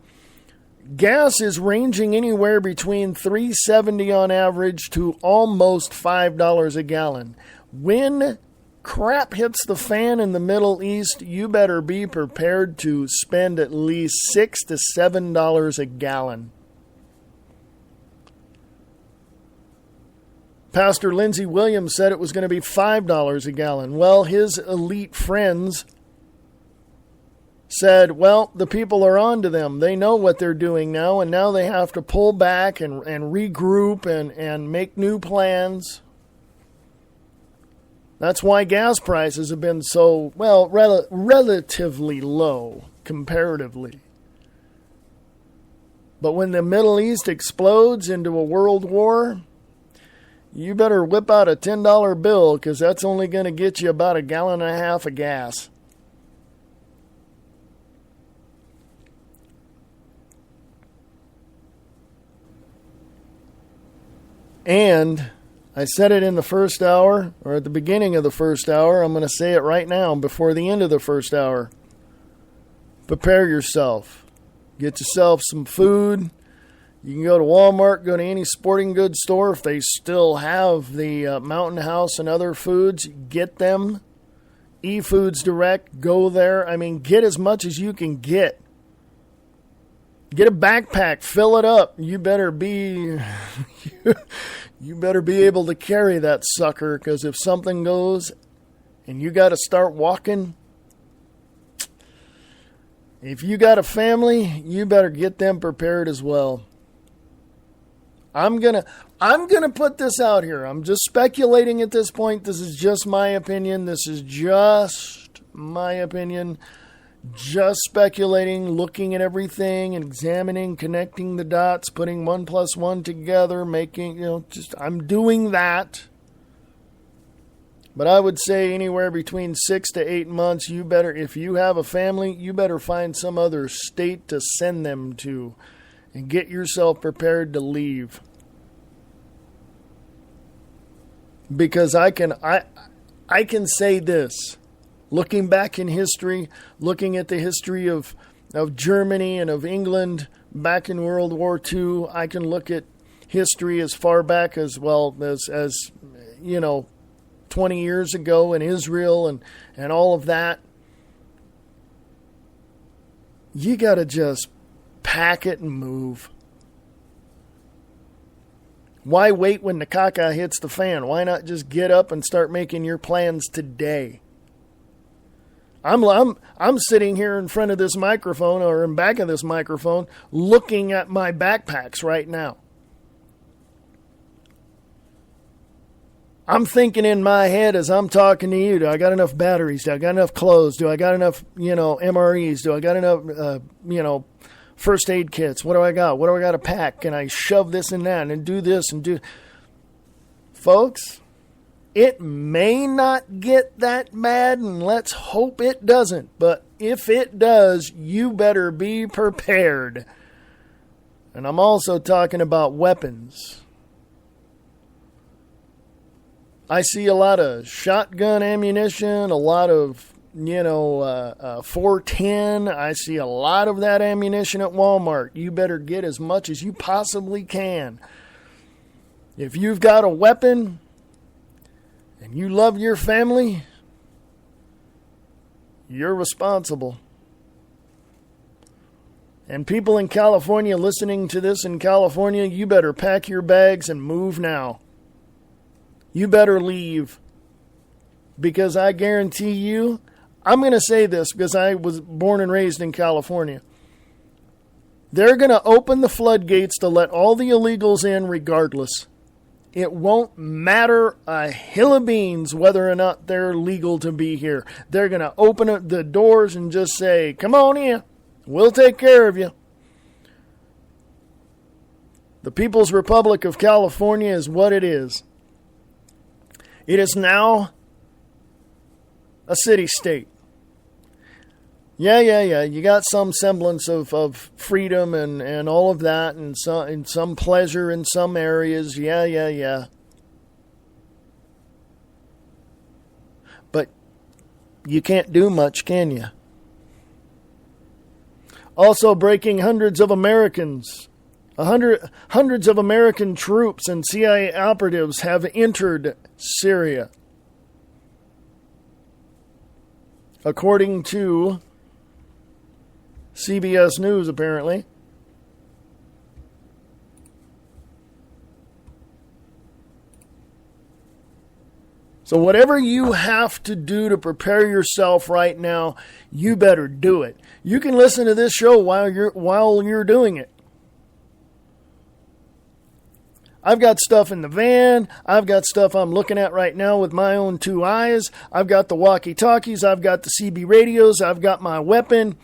Gas is ranging anywhere between $3.70 on average to almost $5 a gallon. When crap hits the fan in the Middle East, you better be prepared to spend at least $6 to $7 a gallon. Pastor Lindsey Williams said it was going to be $5 a gallon. Well, his elite friends said, well, the people are on to them. They know what they're doing now, and now they have to pull back and regroup and make new plans. That's why gas prices have been so, well, relatively low, comparatively. But when the Middle East explodes into a world war, you better whip out a $10 bill, because that's only going to get you about 1.5 gallons of gas. And I said it in the first hour, or at the beginning of the first hour. I'm going to say it right now before the end of the first hour. Prepare yourself. Get yourself some food. You can go to Walmart, go to any sporting goods store. If they still have the Mountain House and other foods, get them. eFoods Direct, go there. I mean, get as much as you can get. Get a backpack, fill it up. You better be you better be able to carry that sucker, because if something goes and you got to start walking, if you got a family, you better get them prepared as well. I'm going to put this out here. I'm just speculating at this point. This is just my opinion. Just speculating, looking at everything, examining, connecting the dots, putting 1 + 1 together, making, I'm doing that. But I would say anywhere between 6 to 8 months, you better, if you have a family, you better find some other state to send them to and get yourself prepared to leave. Because I can say this. Looking back in history, looking at the history of Germany and of England back in World War II, I can look at history as far back as 20 years ago in Israel and all of that. You got to just pack it and move. Why wait when the caca hits the fan? Why not just get up and start making your plans today? I'm sitting here in front of this microphone or in back of this microphone looking at my backpacks right now. I'm thinking in my head as I'm talking to you, do I got enough batteries? Do I got enough clothes? Do I got enough, MREs? Do I got enough, first aid kits? What do I got? What do I got to pack? Can I shove this and that and do this and do... Folks, it may not get that bad, and let's hope it doesn't. But if it does, you better be prepared. And I'm also talking about weapons. I see a lot of shotgun ammunition, a lot of, 410. I see a lot of that ammunition at Walmart. You better get as much as you possibly can. If you've got a weapon and you love your family, you're responsible. And people in California listening to this in California, you better pack your bags and move now. You better leave, because I guarantee you, I'm going to say this because I was born and raised in California. They're going to open the floodgates to let all the illegals in regardless. It won't matter a hill of beans whether or not they're legal to be here. They're going to open up the doors and just say, come on in, we'll take care of you. The People's Republic of California is what it is. It is now a city-state. Yeah. You got some semblance of freedom and all of that, and some pleasure in some areas. Yeah. But you can't do much, can you? Also breaking hundreds of Americans. Hundreds of American troops and CIA operatives have entered Syria. According to CBS News, apparently. So whatever you have to do to prepare yourself right now, you better do it. You can listen to this show while you're doing it. I've got stuff in the van. I've got stuff I'm looking at right now with my own two eyes. I've got the walkie-talkies. I've got the CB radios. I've got my weapon.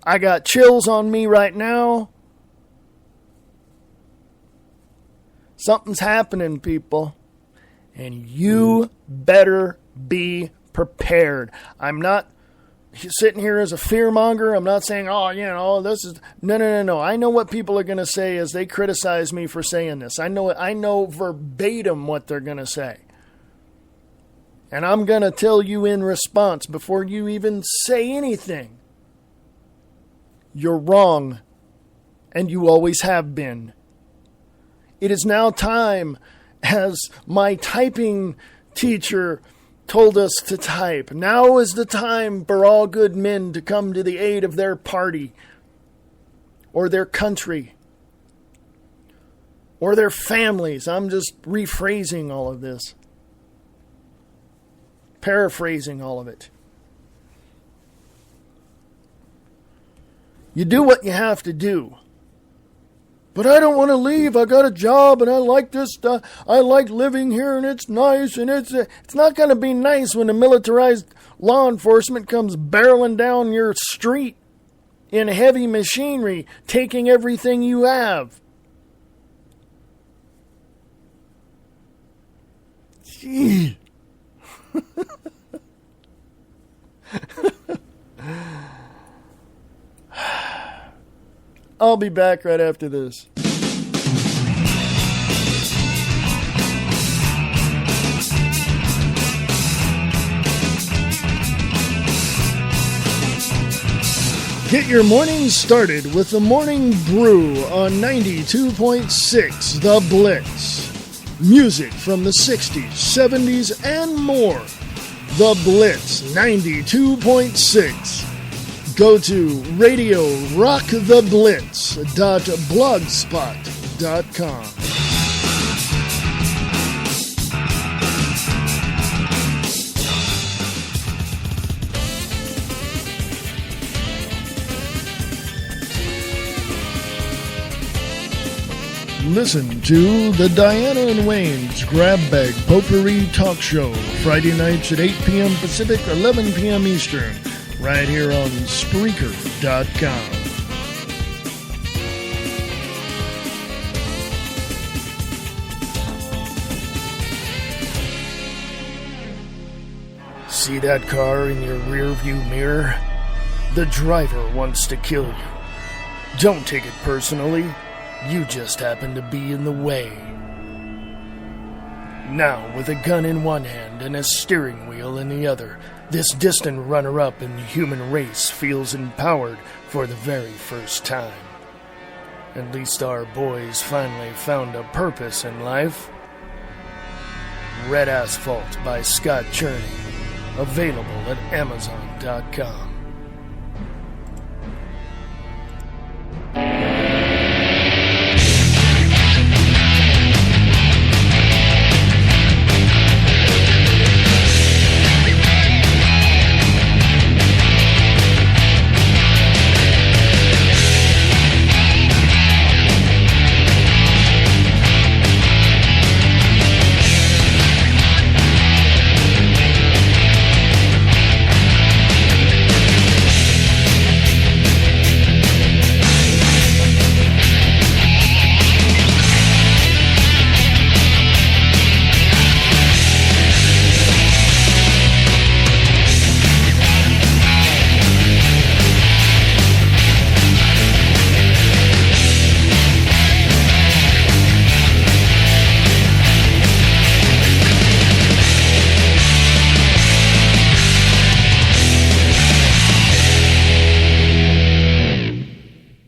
I got chills on me right now. Something's happening, people. And you better be prepared. I'm not sitting here as a fearmonger. I'm not saying, this is... No. I know what people are going to say as they criticize me for saying this. I know verbatim what they're going to say. And I'm going to tell you in response, before you even say anything, you're wrong. And you always have been. It is now time, as my typing teacher told us to type. Now is the time for all good men to come to the aid of their party, or their country, or their families. I'm just rephrasing all of this. Paraphrasing all of it. You do what you have to do. But I don't want to leave. I got a job and I like this stuff. I like living here and it's nice. And it's not going to be nice when the militarized law enforcement comes barreling down your street in heavy machinery, taking everything you have. Gee. I'll be back right after this. Get your morning started with the Morning Brew on 92.6 The Blitz. Music from the 60s, 70s, and more. The Blitz 92.6. Go to radiorocktheblitz.blogspot.com. Listen to the Diana and Wayne's Grab Bag Potpourri Talk Show, Friday nights at 8 p.m. Pacific, 11 p.m. Eastern, right here on Spreaker.com. See that car in your rearview mirror? The driver wants to kill you. Don't take it personally. You just happen to be in the way. Now, with a gun in one hand and a steering wheel in the other, this distant runner-up in the human race feels empowered for the very first time. At least our boys finally found a purpose in life. Red Asphalt by Scott Cherney. Available at Amazon.com.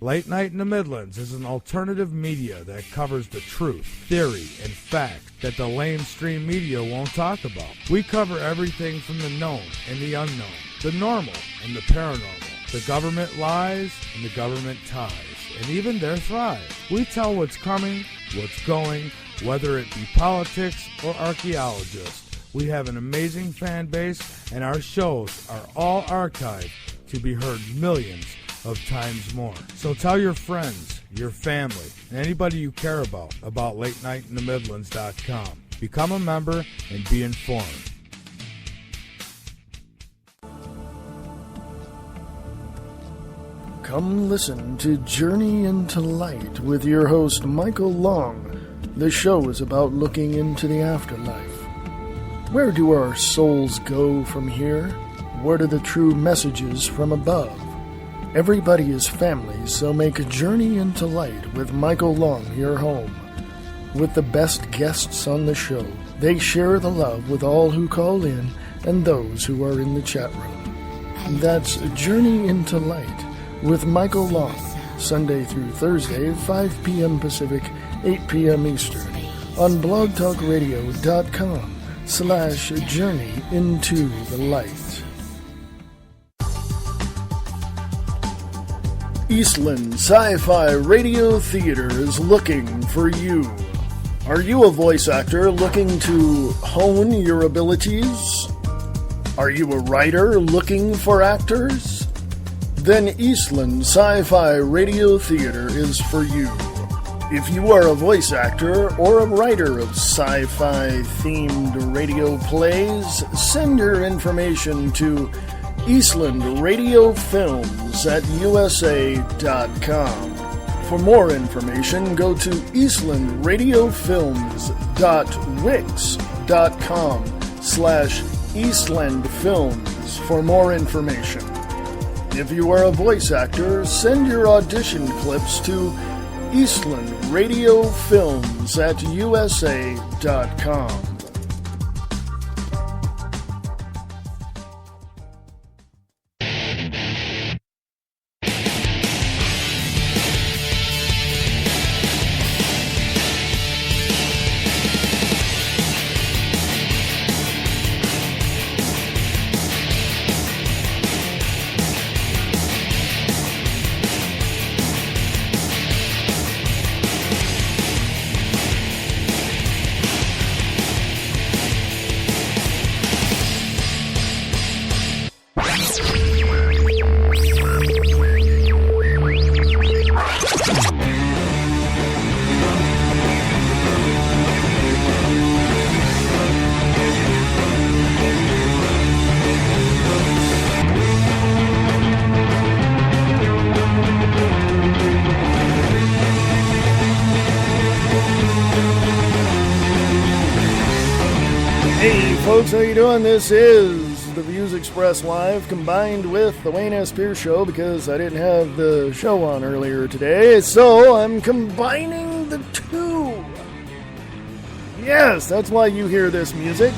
Late Night in the Midlands is an alternative media that covers the truth, theory, and fact that the lamestream media won't talk about. We cover everything from the known and the unknown, the normal and the paranormal, the government lies and the government ties, and even their thrive. We tell what's coming, what's going, whether it be politics or archaeologists. We have an amazing fan base, and our shows are all archived to be heard millions of times more. So tell your friends, your family, and anybody you care about LateNightInTheMidlands.com. Become a member and be informed. Come listen to Journey into Light with your host, Michael Long. The show is about looking into the afterlife. Where do our souls go from here? What are the true messages from above? Everybody is family, so make a journey into light with Michael Long your home. With the best guests on the show, they share the love with all who call in and those who are in the chat room. That's Journey into Light with Michael Long, Sunday through Thursday, 5 p.m. Pacific, 8 p.m. Eastern, on blogtalkradio.com/Journey into the Light. Eastland Sci-Fi Radio Theater is looking for you. Are you a voice actor looking to hone your abilities? Are you a writer looking for actors? Then Eastland Sci-Fi Radio Theater is for you. If you are a voice actor or a writer of sci-fi themed radio plays, send your information to Eastland Radio Films at USA.com. For more information, go to eastlandradiofilms.wix.com/EastlandFilms for more information. If you are a voice actor, send your audition clips to Eastland Radio Films at USA.com. Hey folks, how you doing? This is the Views Express Live combined with the Wayne S. Pierce Show because I didn't have the show on earlier today, so I'm combining the two. Yes, that's why you hear this music.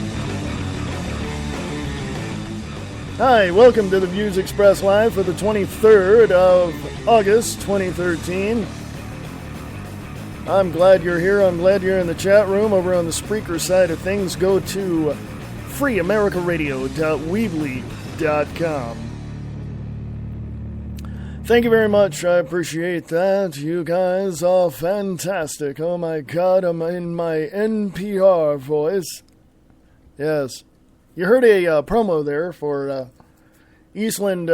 Hi, welcome to the Views Express Live for the 23rd of August, 2013. I'm glad you're here. I'm glad you're in the chat room. Over on the Spreaker side of things, go to freeamericaradio.weebly.com. Thank you very much. I appreciate that. You guys are fantastic. Oh my God, I'm in my NPR voice. Yes. You heard a promo there for Eastland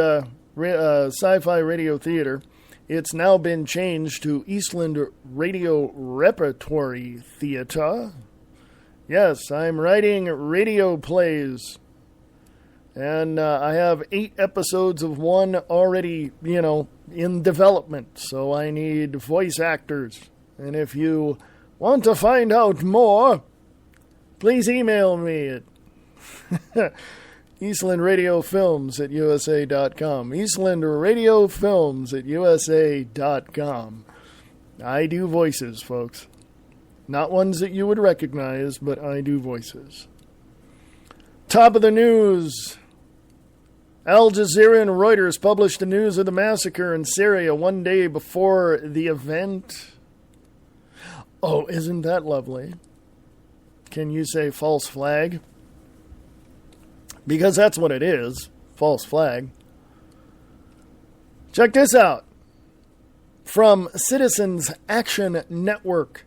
Sci-Fi Radio Theater. It's now been changed to Eastland Radio Repertory Theater. Yes, I'm writing radio plays. And I have 8 episodes of one already, in development. So I need voice actors. And if you want to find out more, please email me at EastlandRadioFilms@USA.com. EastlandRadioFilms@USA.com. I do voices, folks. Not ones that you would recognize, but I do voices. Top of the news. Al Jazeera and Reuters published the news of the massacre in Syria one day before the event. Oh, isn't that lovely? Can you say false flag? Because that's what it is. False flag. Check this out. From Citizens Action Network.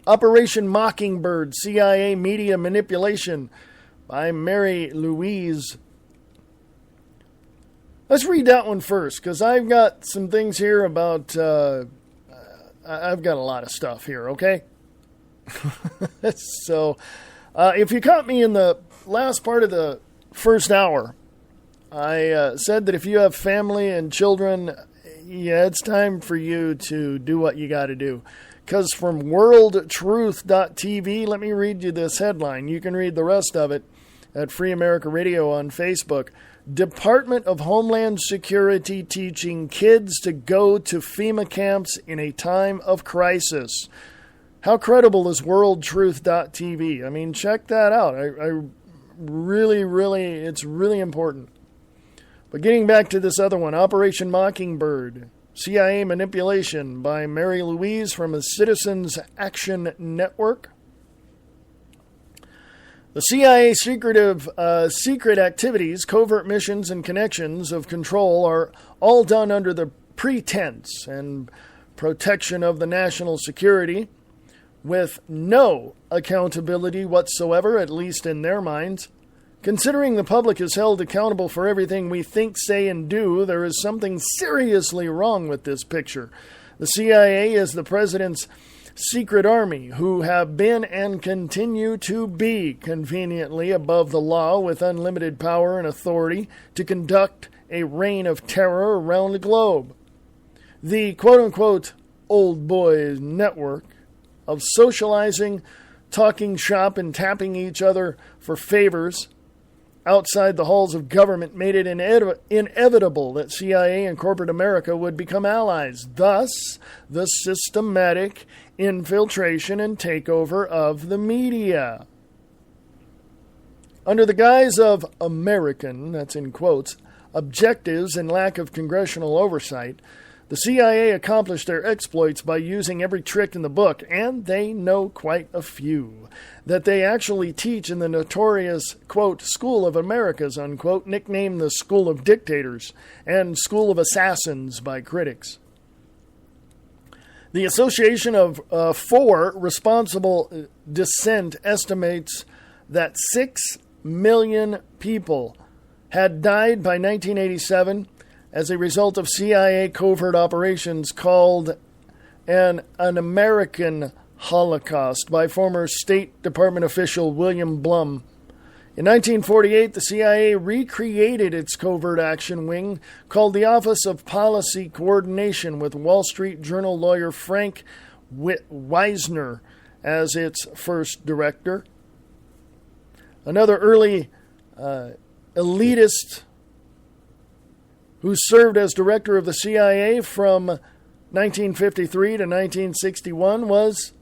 Operation Mockingbird, CIA Media Manipulation by Mary Louise. Let's read that one first, because I've got some things here about... I've got a lot of stuff here, okay? So, if you caught me in the last part of the first hour, I said that if you have family and children, yeah, it's time for you to do what you got to do. Because from worldtruth.tv, let me read you this headline. You can read the rest of it at Free America Radio on Facebook. Department of Homeland Security teaching kids to go to FEMA camps in a time of crisis. How credible is worldtruth.tv? I mean, check that out. I really, it's really important. But getting back to this other one, Operation Mockingbird, CIA Manipulation by Mary Louise from the Citizens Action Network. The CIA secret activities, covert missions, and connections of control are all done under the pretense and protection of the national security, with no accountability whatsoever, at least in their minds. Considering the public is held accountable for everything we think, say, and do, there is something seriously wrong with this picture. The CIA is the president's secret army, who have been and continue to be conveniently above the law with unlimited power and authority to conduct a reign of terror around the globe. The quote-unquote old boys network of socializing, talking shop, and tapping each other for favors outside the halls of government made it inevitable that CIA and corporate America would become allies. Thus, the systematic infiltration and takeover of the media. Under the guise of American, that's in quotes, objectives and lack of congressional oversight, the CIA accomplished their exploits by using every trick in the book, and they know quite a few, that they actually teach in the notorious, quote, School of Americas, unquote, nicknamed the School of Dictators and School of Assassins by critics. The Association of for Responsible Dissent estimates that 6 million people had died by 1987 as a result of CIA covert operations called an American Holocaust by former State Department official William Blum. In 1948, the CIA recreated its covert action wing called the Office of Policy Coordination with Wall Street Journal lawyer Frank Wisner as its first director. Another early elitist who served as director of the CIA from 1953 to 1961 was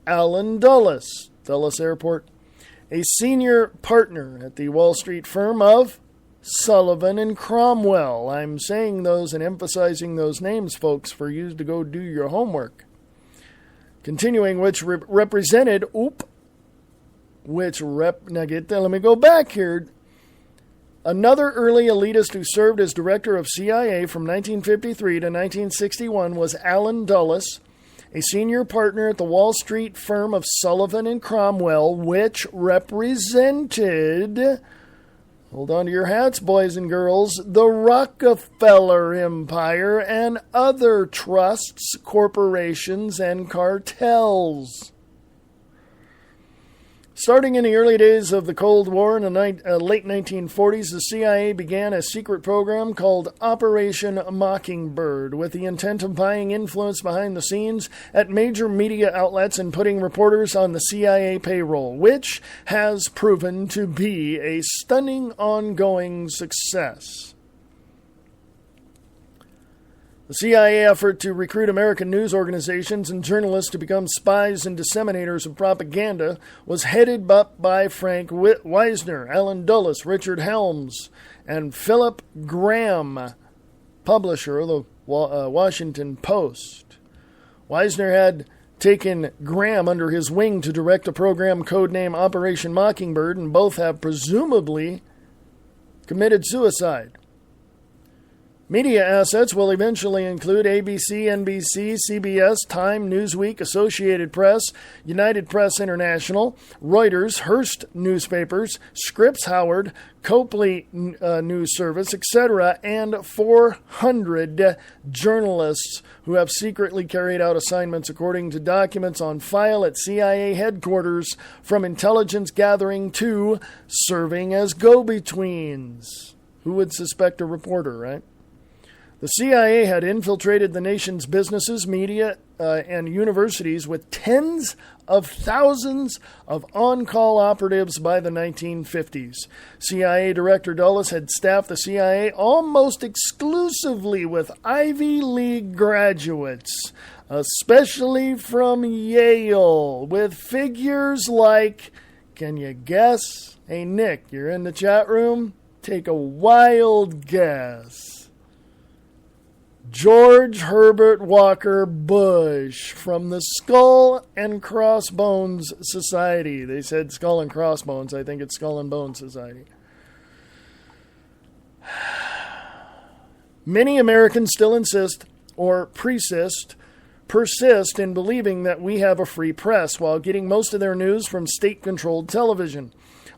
Allen Dulles, Dulles Airport, a senior partner at the Wall Street firm of Sullivan and Cromwell. I'm saying those and emphasizing those names, folks, for you to go do your homework. Continuing, which represented, let me go back here. Another early elitist who served as director of CIA from 1953 to 1961 was Allen Dulles, a senior partner at the Wall Street firm of Sullivan and Cromwell, which represented, hold on to your hats, boys and girls, the Rockefeller Empire and other trusts, corporations, and cartels. Starting in the early days of the Cold War in the late 1940s, the CIA began a secret program called Operation Mockingbird with the intent of buying influence behind the scenes at major media outlets and putting reporters on the CIA payroll, which has proven to be a stunning ongoing success. The CIA effort to recruit American news organizations and journalists to become spies and disseminators of propaganda was headed up by Frank Wisner, Allen Dulles, Richard Helms, and Philip Graham, publisher of the Washington Post. Wisner had taken Graham under his wing to direct a program codenamed Operation Mockingbird, and both have presumably committed suicide. Media assets will eventually include ABC, NBC, CBS, Time, Newsweek, Associated Press, United Press International, Reuters, Hearst newspapers, Scripps Howard, Copley News Service, etc., and 400 journalists who have secretly carried out assignments according to documents on file at CIA headquarters, from intelligence gathering to serving as go-betweens. Who would suspect a reporter, right? The CIA had infiltrated the nation's businesses, media, and universities with tens of thousands of on-call operatives by the 1950s. CIA Director Dulles had staffed the CIA almost exclusively with Ivy League graduates, especially from Yale, with figures like, can you guess? Hey, Nick, you're in the chat room? Take a wild guess. George Herbert Walker Bush from the Skull and Crossbones Society. They said Skull and Crossbones. I think it's Skull and Bones Society. Many Americans still insist or persist in believing that we have a free press while getting most of their news from state-controlled television,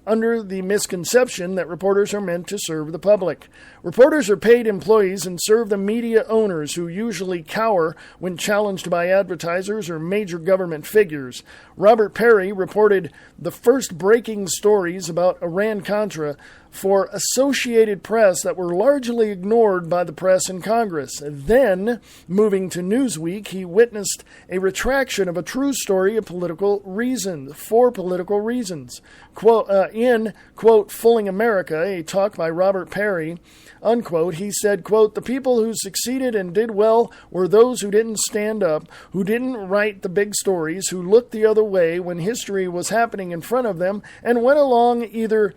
under the misconception that reporters are meant to serve the public. Reporters are paid employees and serve the media owners, who usually cower when challenged by advertisers or major government figures. Robert Perry reported the first breaking stories about Iran-Contra for Associated Press that were largely ignored by the press and Congress. Then, moving to Newsweek, he witnessed a retraction of a true story of political reasons, for political reasons. Quote, in, quote, Fooling America, a talk by Robert Perry, unquote, he said, quote, the people who succeeded and did well were those who didn't stand up, who didn't write the big stories, who looked the other way when history was happening in front of them, and went along either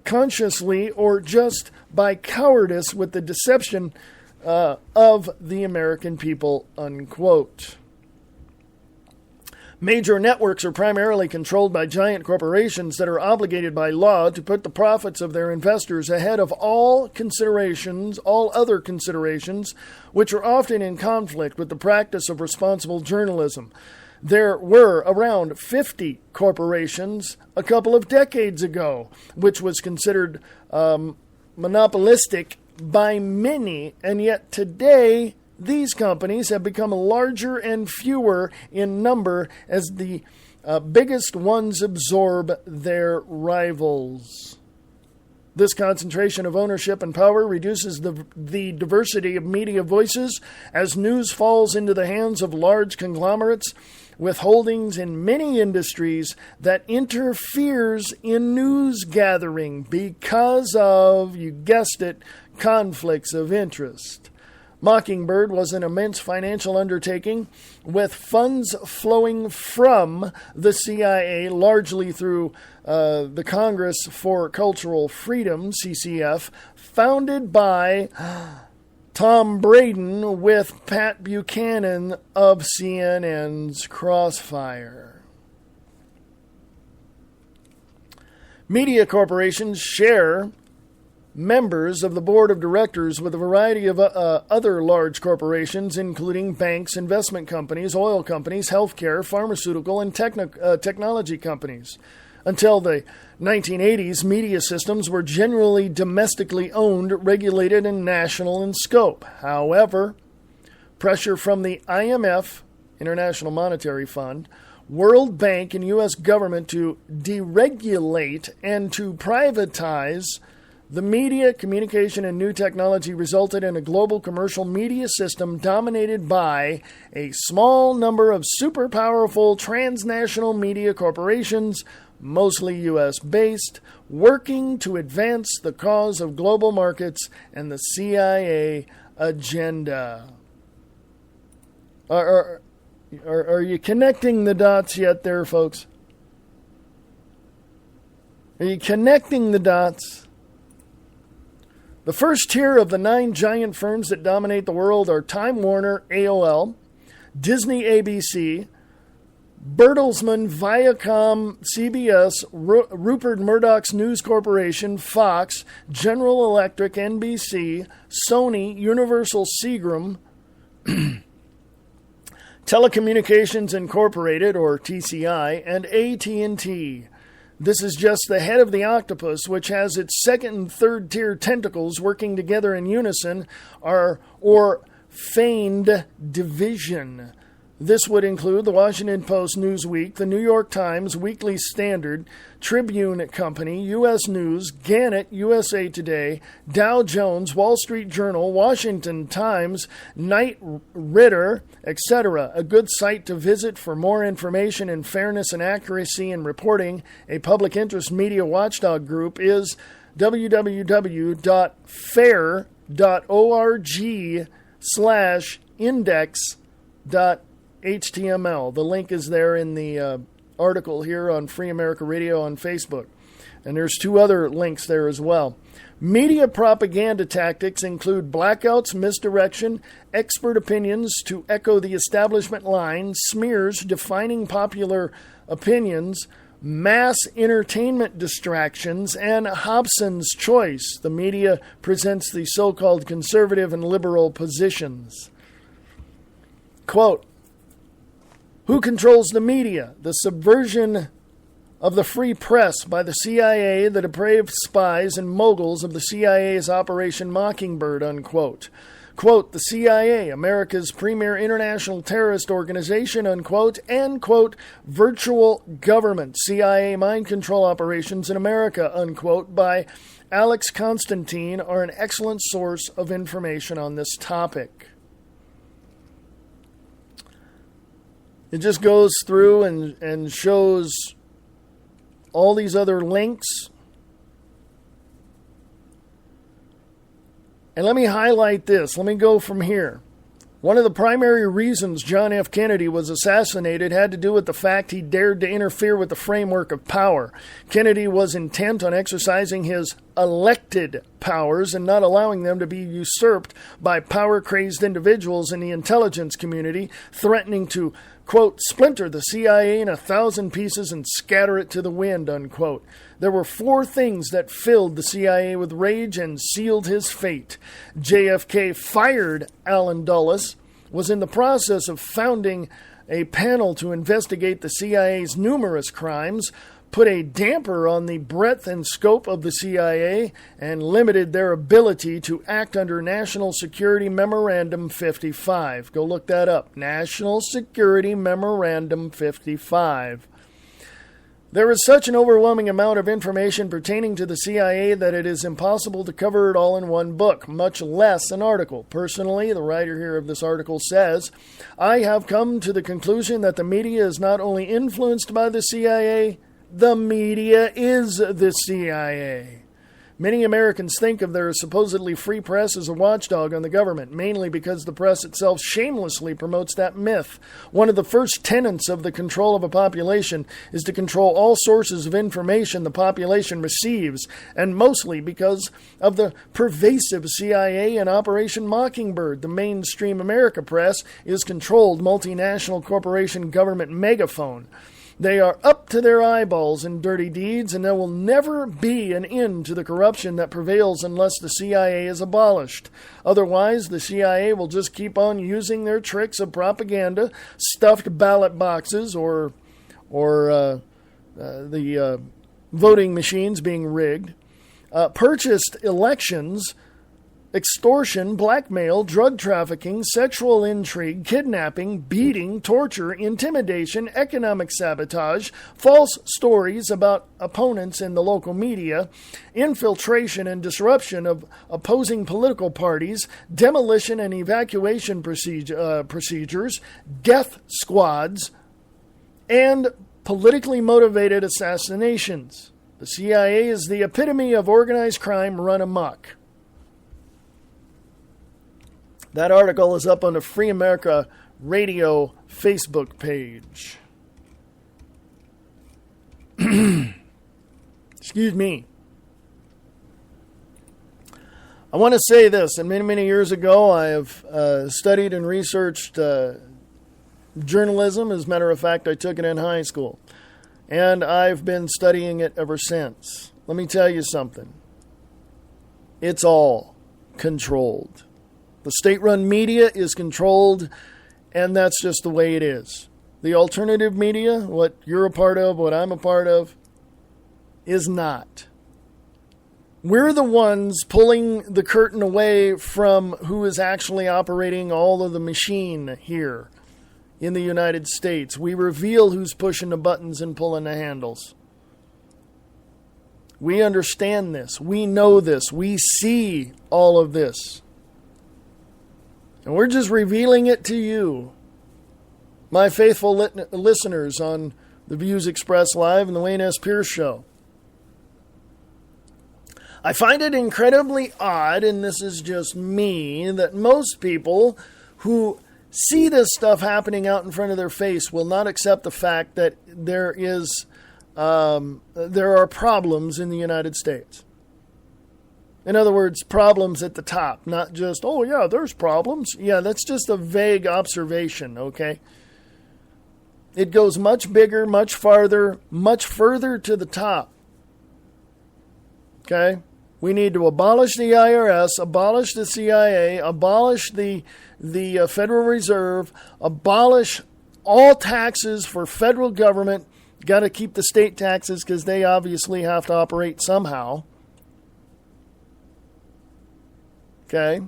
consciously or just by cowardice with the deception of the American people, unquote. Major networks are primarily controlled by giant corporations that are obligated by law to put the profits of their investors ahead of all other considerations, which are often in conflict with the practice of responsible journalism. There were around 50 corporations a couple of decades ago, which was considered monopolistic by many, and yet today these companies have become larger and fewer in number as the biggest ones absorb their rivals. This concentration of ownership and power reduces the diversity of media voices as news falls into the hands of large conglomerates with holdings in many industries that interferes in news gathering because of, you guessed it, conflicts of interest. Mockingbird was an immense financial undertaking with funds flowing from the CIA, largely through the Congress for Cultural Freedom, CCF, founded by Tom Braden with Pat Buchanan of CNN's Crossfire. Media corporations share members of the board of directors with a variety of other large corporations, including banks, investment companies, oil companies, healthcare, pharmaceutical, and technology companies. Until the 1980s, media systems were generally domestically owned, regulated, and national in scope. However, pressure from the IMF, International Monetary Fund, World Bank, and U.S. government to deregulate and to privatize the media, communication, and new technology resulted in a global commercial media system dominated by a small number of super powerful transnational media corporations, mostly U.S.-based, working to advance the cause of global markets and the CIA agenda. Are you connecting the dots yet there, folks? Are you connecting the dots? The first tier of the 9 giant firms that dominate the world are Time Warner, AOL, Disney, ABC, Bertelsmann, Viacom, CBS, Rupert Murdoch's News Corporation, Fox, General Electric, NBC, Sony, Universal Seagram, Telecommunications Incorporated, or TCI, and AT&T. This is just the head of the octopus, which has its second and third tier tentacles working together in unison, or feigned division. This would include the Washington Post, Newsweek, the New York Times, Weekly Standard, Tribune Company, U.S. News, Gannett, USA Today, Dow Jones, Wall Street Journal, Washington Times, Knight Ridder, etc. A good site to visit for more information in fairness and accuracy in reporting a public interest media watchdog group is www.fair.org/index.html. The link is there in the article here on Free America Radio on Facebook. And there's 2 other links there as well. Media propaganda tactics include blackouts, misdirection, expert opinions to echo the establishment line, smears defining popular opinions, mass entertainment distractions, and Hobson's choice. The media presents the so-called conservative and liberal positions. Quote, who controls the media? The subversion of the free press by the CIA, the depraved spies and moguls of the CIA's Operation Mockingbird, unquote. Quote, the CIA, America's premier international terrorist organization, unquote, and, quote, virtual government, CIA mind control operations in America, unquote, by Alex Constantine are an excellent source of information on this topic. It just goes through and shows all these other links. And let me highlight this. Let me go from here. One of the primary reasons John F. Kennedy was assassinated had to do with the fact he dared to interfere with the framework of power. Kennedy was intent on exercising his elected powers and not allowing them to be usurped by power-crazed individuals in the intelligence community, threatening to, quote, splinter the CIA in 1,000 pieces and scatter it to the wind, unquote. There were 4 things that filled the CIA with rage and sealed his fate. JFK fired Allen Dulles, was in the process of founding a panel to investigate the CIA's numerous crimes, put a damper on the breadth and scope of the CIA, and limited their ability to act under National Security Memorandum 55. Go look that up. National Security Memorandum 55. There is such an overwhelming amount of information pertaining to the CIA that it is impossible to cover it all in one book, much less an article. Personally, the writer here of this article says, I have come to the conclusion that the media is not only influenced by the CIA, the media is the CIA. Many Americans think of their supposedly free press as a watchdog on the government, mainly because the press itself shamelessly promotes that myth. One of the first tenets of the control of a population is to control all sources of information the population receives, and mostly because of the pervasive CIA and Operation Mockingbird. The mainstream America press is controlled multinational corporation government megaphone. They are up to their eyeballs in dirty deeds, and there will never be an end to the corruption that prevails unless the CIA is abolished. Otherwise, the CIA will just keep on using their tricks of propaganda, stuffed ballot boxes, or the voting machines being rigged, purchased elections, extortion, blackmail, drug trafficking, sexual intrigue, kidnapping, beating, torture, intimidation, economic sabotage, false stories about opponents in the local media, infiltration and disruption of opposing political parties, demolition and evacuation procedures, death squads, and politically motivated assassinations. The CIA is the epitome of organized crime run amok. That article is up on the Free America Radio Facebook page. Excuse me. I want to say this, and many, many years ago I have studied and researched journalism. As a matter of fact, I took it in high school. And I've been studying it ever since. Let me tell you something. It's all controlled. The state-run media is controlled, and that's just the way it is. The alternative media, what you're a part of, what I'm a part of, is not. We're the ones pulling the curtain away from who is actually operating all of the machine here in the United States. We reveal who's pushing the buttons and pulling the handles. We understand this. We know this. We see all of this. And we're just revealing it to you, my faithful listeners on the Views Expressed Live and the Wayne S. Pierce Show. I find it incredibly odd, and this is just me, that most people who see this stuff happening out in front of their face will not accept the fact that there are problems in the United States. In other words, problems at the top, not just, oh yeah, there's problems. Yeah, that's just a vague observation, okay? It goes much bigger, much farther, much further to the top. Okay? We need to abolish the IRS, abolish the CIA, abolish the Federal Reserve, abolish all taxes for federal government. Got to keep the state taxes because they obviously have to operate somehow. Okay?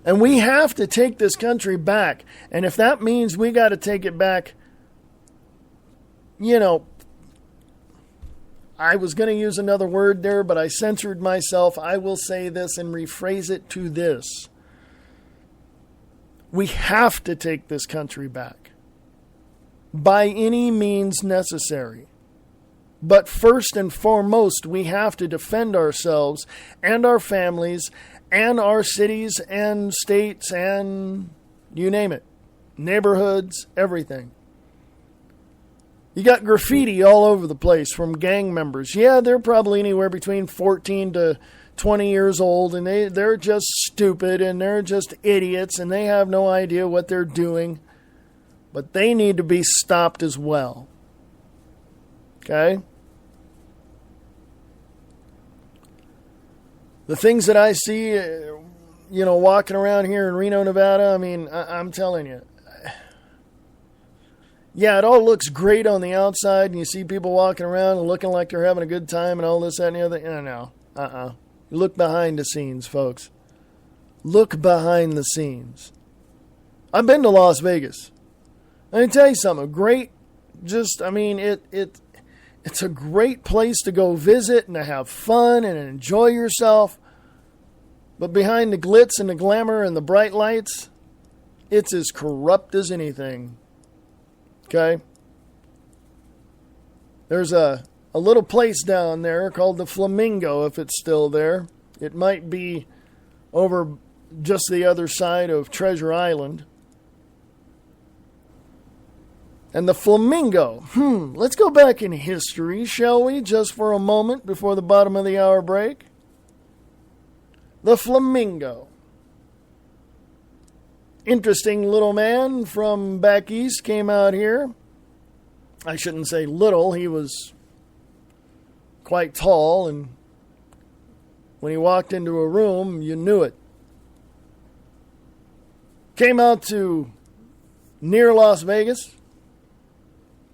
And we have to take this country back. And if that means we got to take it back, you know, I was going to use another word there, but I censored myself. I will say this and rephrase it to this. We have to take this country back by any means necessary. But first and foremost, we have to defend ourselves and our families and our cities and states and you name it, neighborhoods, everything. You got graffiti all over the place from gang members. Yeah, they're probably anywhere between 14 to 20 years old, and they're just stupid and they're just idiots and they have no idea what they're doing. But they need to be stopped as well. Okay? The things that I see, walking around here in Reno, Nevada, I mean, I'm telling you. Yeah, it all looks great on the outside, and you see people walking around and looking like they're having a good time and all this, that, and the other. No. Look behind the scenes, folks. Look behind the scenes. I've been to Las Vegas. Let me tell you something. It's a great place to go visit and to have fun and enjoy yourself. But behind the glitz and the glamour and the bright lights, it's as corrupt as anything. Okay? There's a little place down there called the Flamingo, if it's still there. It might be over just the other side of Treasure Island. And the Flamingo. Let's go back in history, shall we, just for a moment before the bottom of the hour break. The Flamingo. Interesting little man from back east came out here. I shouldn't say little, he was quite tall, and when he walked into a room, you knew it. Came out to near Las Vegas.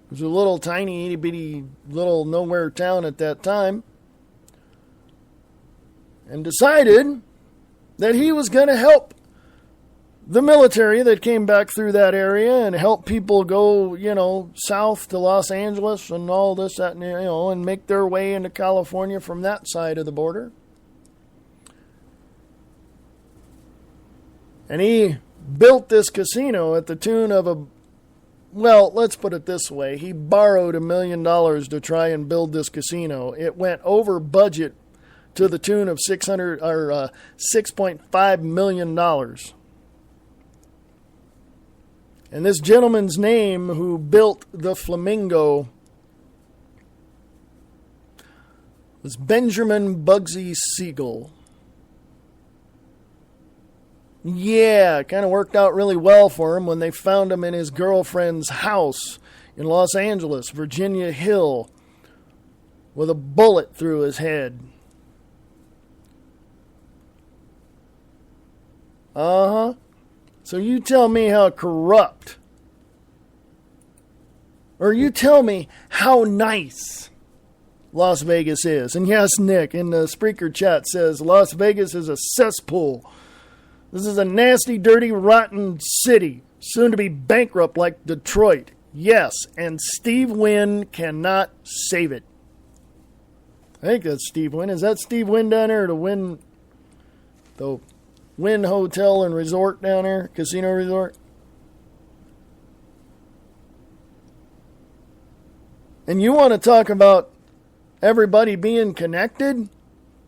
It was a little tiny, itty-bitty, little nowhere town at that time. And decided that he was going to help the military that came back through that area and help people go, south to Los Angeles and all this, that, and make their way into California from that side of the border. And he built this casino at the tune of let's put it this way. He borrowed $1 million to try and build this casino. It went over budget to the tune of $6.5 million. And this gentleman's name who built the Flamingo was Benjamin Bugsy Siegel. Yeah, it kind of worked out really well for him when they found him in his girlfriend's house in Los Angeles, Virginia Hill, with a bullet through his head. So you tell me how corrupt, or you tell me how nice Las Vegas is. And yes, Nick in the Spreaker chat says Las Vegas is a cesspool. This is a nasty, dirty, rotten city, soon to be bankrupt like Detroit. Yes, and Steve Wynn cannot save it. I think that's Steve Wynn. Is that Steve Wynn down there, the Wynn Hotel and Resort down there, Casino Resort? And you want to talk about everybody being connected?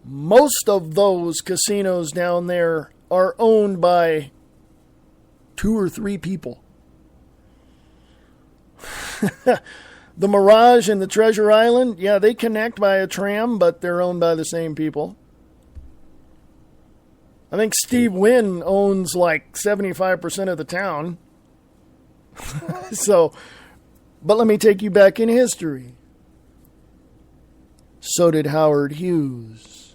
Most of those casinos down there are owned by 2 or 3 people. The Mirage and the Treasure Island, yeah, they connect by a tram, but they're owned by the same people. I think Steve Wynn owns like 75% of the town. But let me take you back in history. So did Howard Hughes.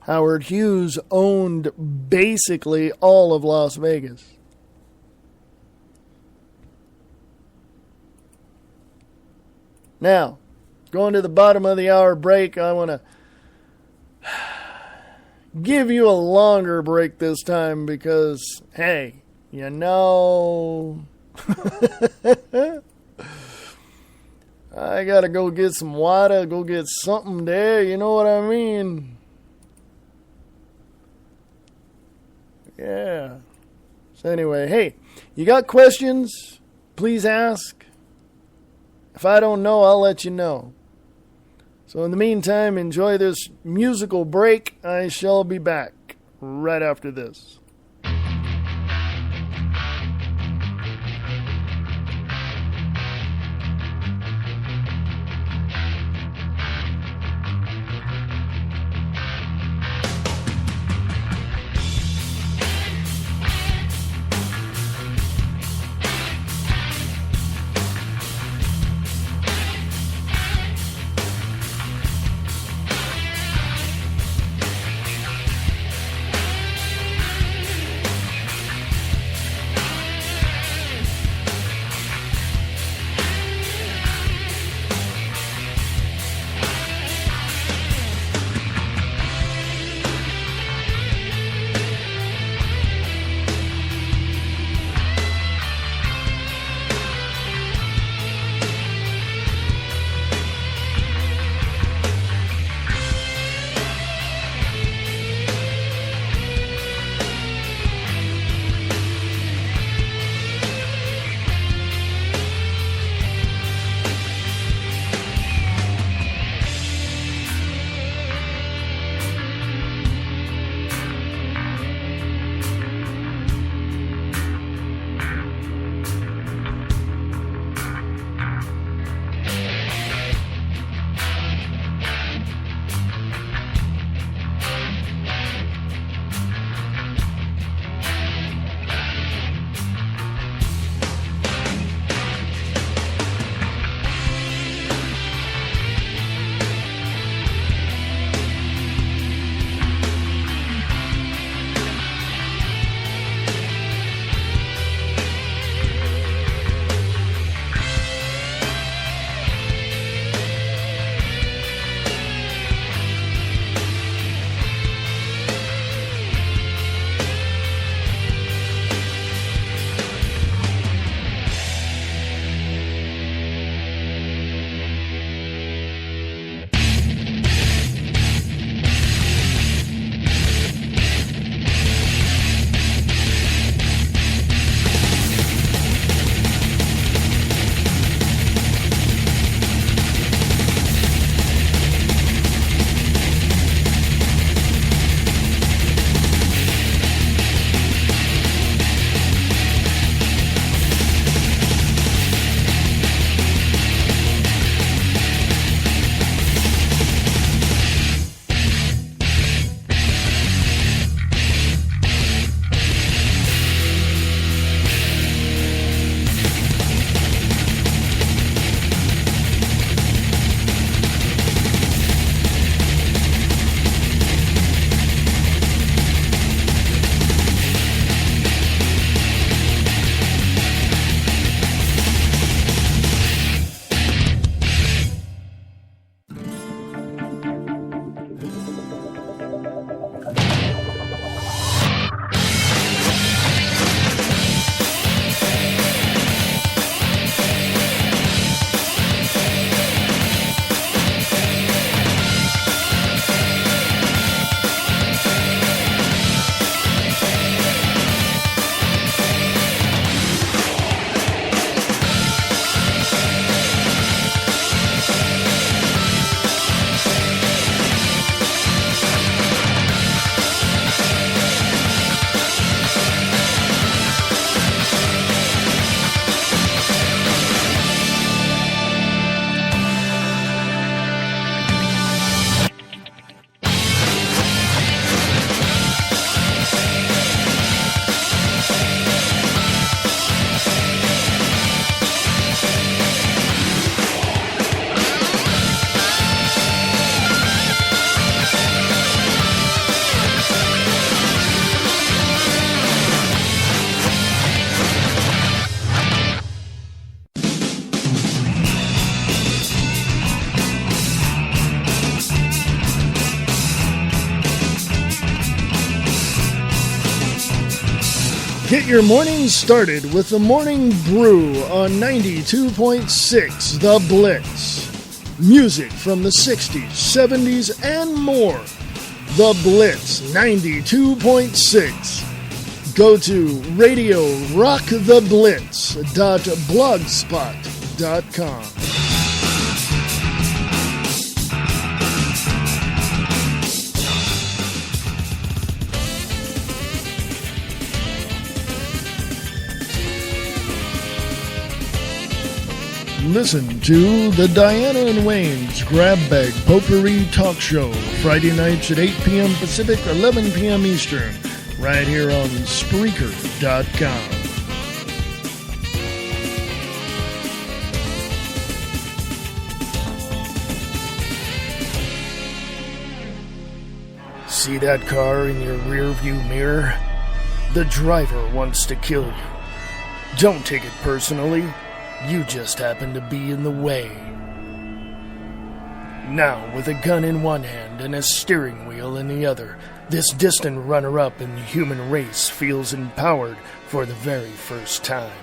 Howard Hughes owned basically all of Las Vegas. Now, going to the bottom of the hour break, I want to give you a longer break this time because, hey, I got to go get some water, go get something there, you know what I mean? Yeah. So anyway, hey, you got questions? Please ask. If I don't know, I'll let you know. So in the meantime, enjoy this musical break. I shall be back right after this. your morning started with the Morning Brew on 92.6 The Blitz. Music from the 60s, 70s, and more. The Blitz 92.6. Go to radiorocktheblitz.blogspot.com. Listen to the Diana and Wayne's Grab Bag Potpourri Talk Show, Friday nights at 8 p.m. Pacific, 11 p.m. Eastern, right here on Spreaker.com. See that car in your rearview mirror? The driver wants to kill you. Don't take it personally. You just happen to be in the way. Now, with a gun in one hand and a steering wheel in the other, this distant runner-up in the human race feels empowered for the very first time.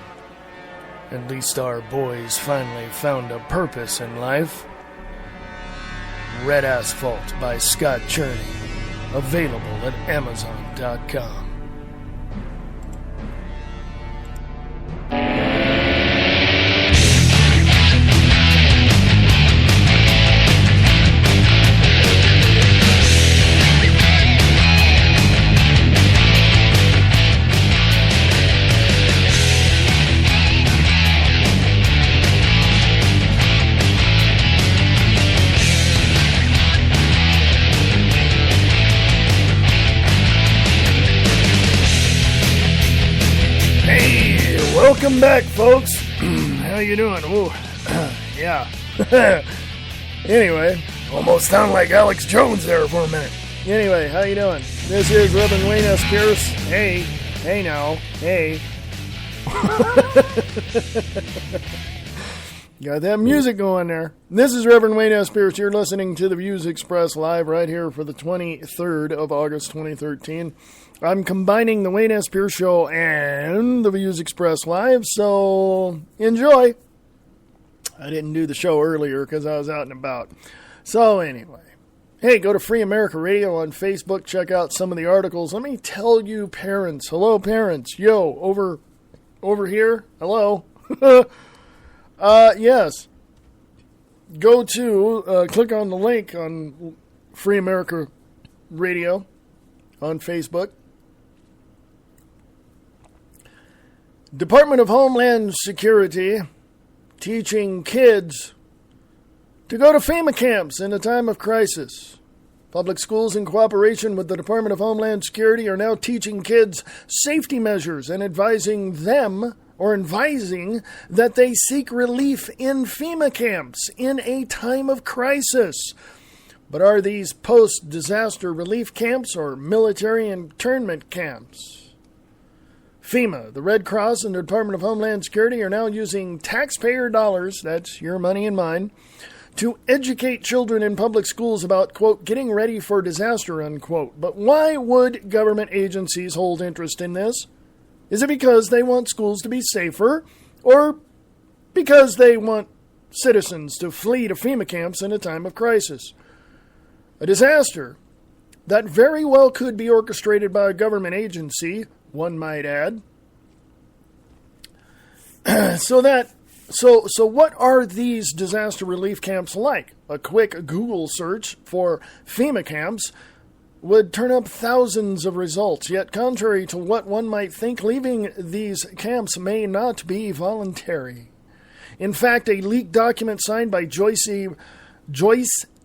At least our boys finally found a purpose in life. Red Asphalt by Scott Cherney. Available at Amazon.com. Welcome back, folks. How you doing? Ooh, yeah. Anyway, almost sound like Alex Jones there for a minute. Anyway, how you doing? This is Reverend Wayne S. Pierce. Hey now, hey. Got that music going there. This is Reverend Wayne S. Pierce. You're listening to the Views Express live right here for the 23rd of August, 2013. I'm combining the Wayne S. Pierce Show and the Views Express Live, so enjoy. I didn't do the show earlier because I was out and about. So anyway, hey, go to Free America Radio on Facebook. Check out some of the articles. Let me tell you, parents. Hello, parents. Yo, over here. Hello. Yes. Go to, click on the link on Free America Radio on Facebook. Department of Homeland Security teaching kids to go to FEMA camps in a time of crisis. Public schools, in cooperation with the Department of Homeland Security, are now teaching kids safety measures and advising that they seek relief in FEMA camps in a time of crisis. But are these post-disaster relief camps or military internment camps? FEMA, the Red Cross, and the Department of Homeland Security are now using taxpayer dollars, that's your money and mine, to educate children in public schools about, quote, getting ready for disaster, unquote. But why would government agencies hold interest in this? Is it because they want schools to be safer, or because they want citizens to flee to FEMA camps in a time of crisis? A disaster that very well could be orchestrated by a government agency, one might add. So what are these disaster relief camps like? A quick Google search for FEMA camps would turn up thousands of results, yet contrary to what one might think, leaving these camps may not be voluntary. In fact, a leaked document signed by Joyce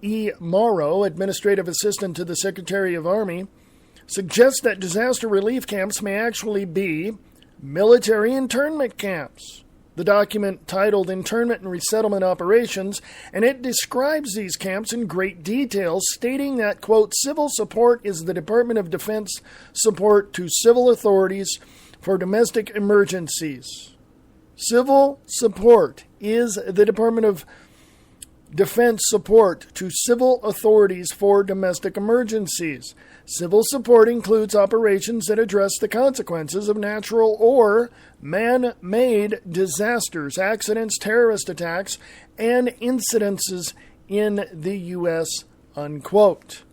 E. Morrow, administrative assistant to the Secretary of Army, suggests that disaster relief camps may actually be military internment camps. The document titled Internment and Resettlement Operations, and it describes these camps in great detail, stating that, quote, civil support is the Department of Defense support to civil authorities for domestic emergencies. Civil support is the Department of defense support to civil authorities for domestic emergencies. Civil support includes operations that address the consequences of natural or man-made disasters, accidents, terrorist attacks, and incidences in the U.S., unquote.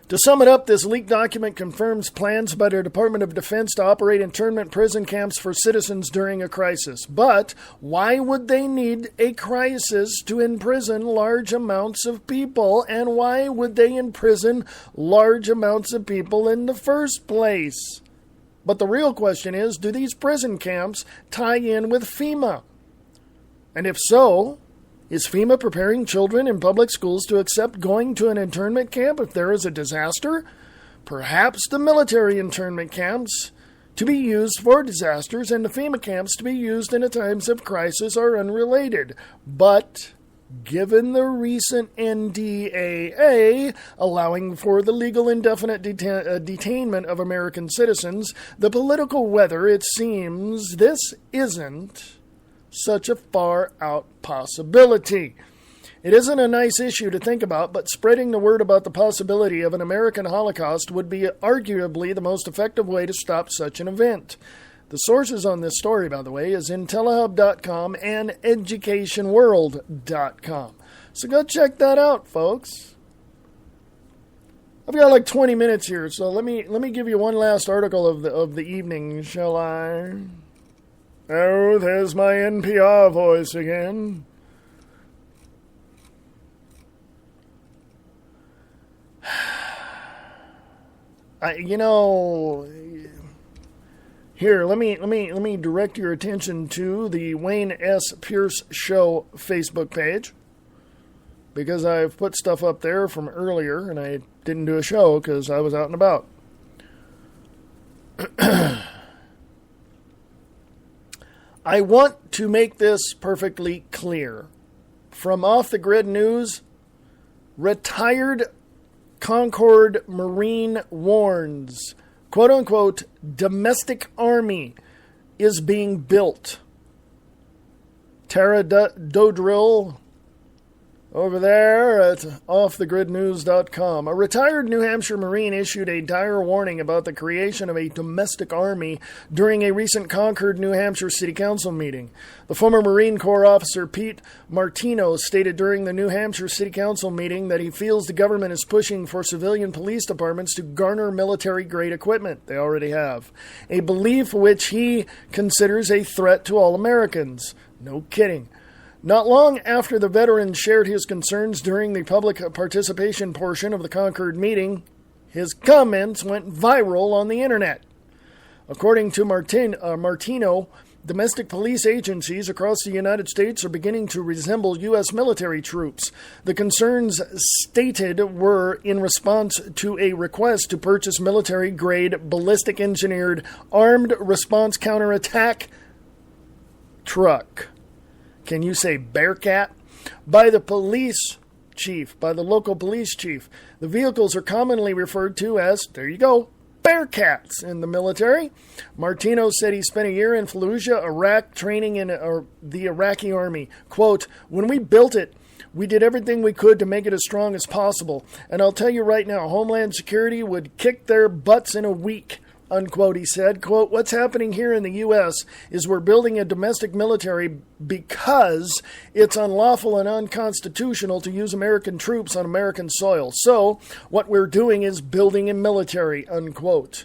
To sum it up, this leaked document confirms plans by the Department of Defense to operate internment prison camps for citizens during a crisis. But why would they need a crisis to imprison large amounts of people? And why would they imprison large amounts of people in the first place? But the real question is, do these prison camps tie in with FEMA? And if so, is FEMA preparing children in public schools to accept going to an internment camp if there is a disaster? Perhaps the military internment camps to be used for disasters and the FEMA camps to be used in times of crisis are unrelated. But given the recent NDAA allowing for the legal indefinite detainment of American citizens, the political weather, it seems this isn't such a far-out possibility. It isn't a nice issue to think about, but spreading the word about the possibility of an American Holocaust would be arguably the most effective way to stop such an event. The sources on this story, by the way, is IntelliHub.com and EducationWorld.com. So go check that out, folks. I've got like 20 minutes here, so let me give you one last article of the evening, shall I? Oh, there's my NPR voice again. Here, let me direct your attention to the Wayne S. Pierce Show Facebook page, because I've put stuff up there from earlier, and I didn't do a show because I was out and about. I want to make this perfectly clear. From Off the Grid News, retired Concord Marine warns, quote-unquote, domestic army is being built. Tara Dodrill over there at offthegridnews.com. A retired New Hampshire Marine issued a dire warning about the creation of a domestic army during a recent Concord, New Hampshire City Council meeting. The former Marine Corps officer Pete Martino stated during the New Hampshire City Council meeting that he feels the government is pushing for civilian police departments to garner military-grade equipment. They already have. A belief which he considers a threat to all Americans. No kidding. Not long after the veteran shared his concerns during the public participation portion of the Concord meeting, his comments went viral on the internet. According to Martino, domestic police agencies across the United States are beginning to resemble U.S. military troops. The concerns stated were in response to a request to purchase military-grade, ballistic-engineered, armed response counterattack truck. Can you say Bearcat? By the police chief, by the local police chief. The vehicles are commonly referred to as, there you go, Bearcats in the military. Martino said he spent a year in Fallujah, Iraq, training in the Iraqi army. Quote, when we built it, we did everything we could to make it as strong as possible. And I'll tell you right now, Homeland Security would kick their butts in a week. Unquote, he said. Quote, what's happening here in the U.S. is we're building a domestic military because it's unlawful and unconstitutional to use American troops on American soil. So what we're doing is building a military, unquote.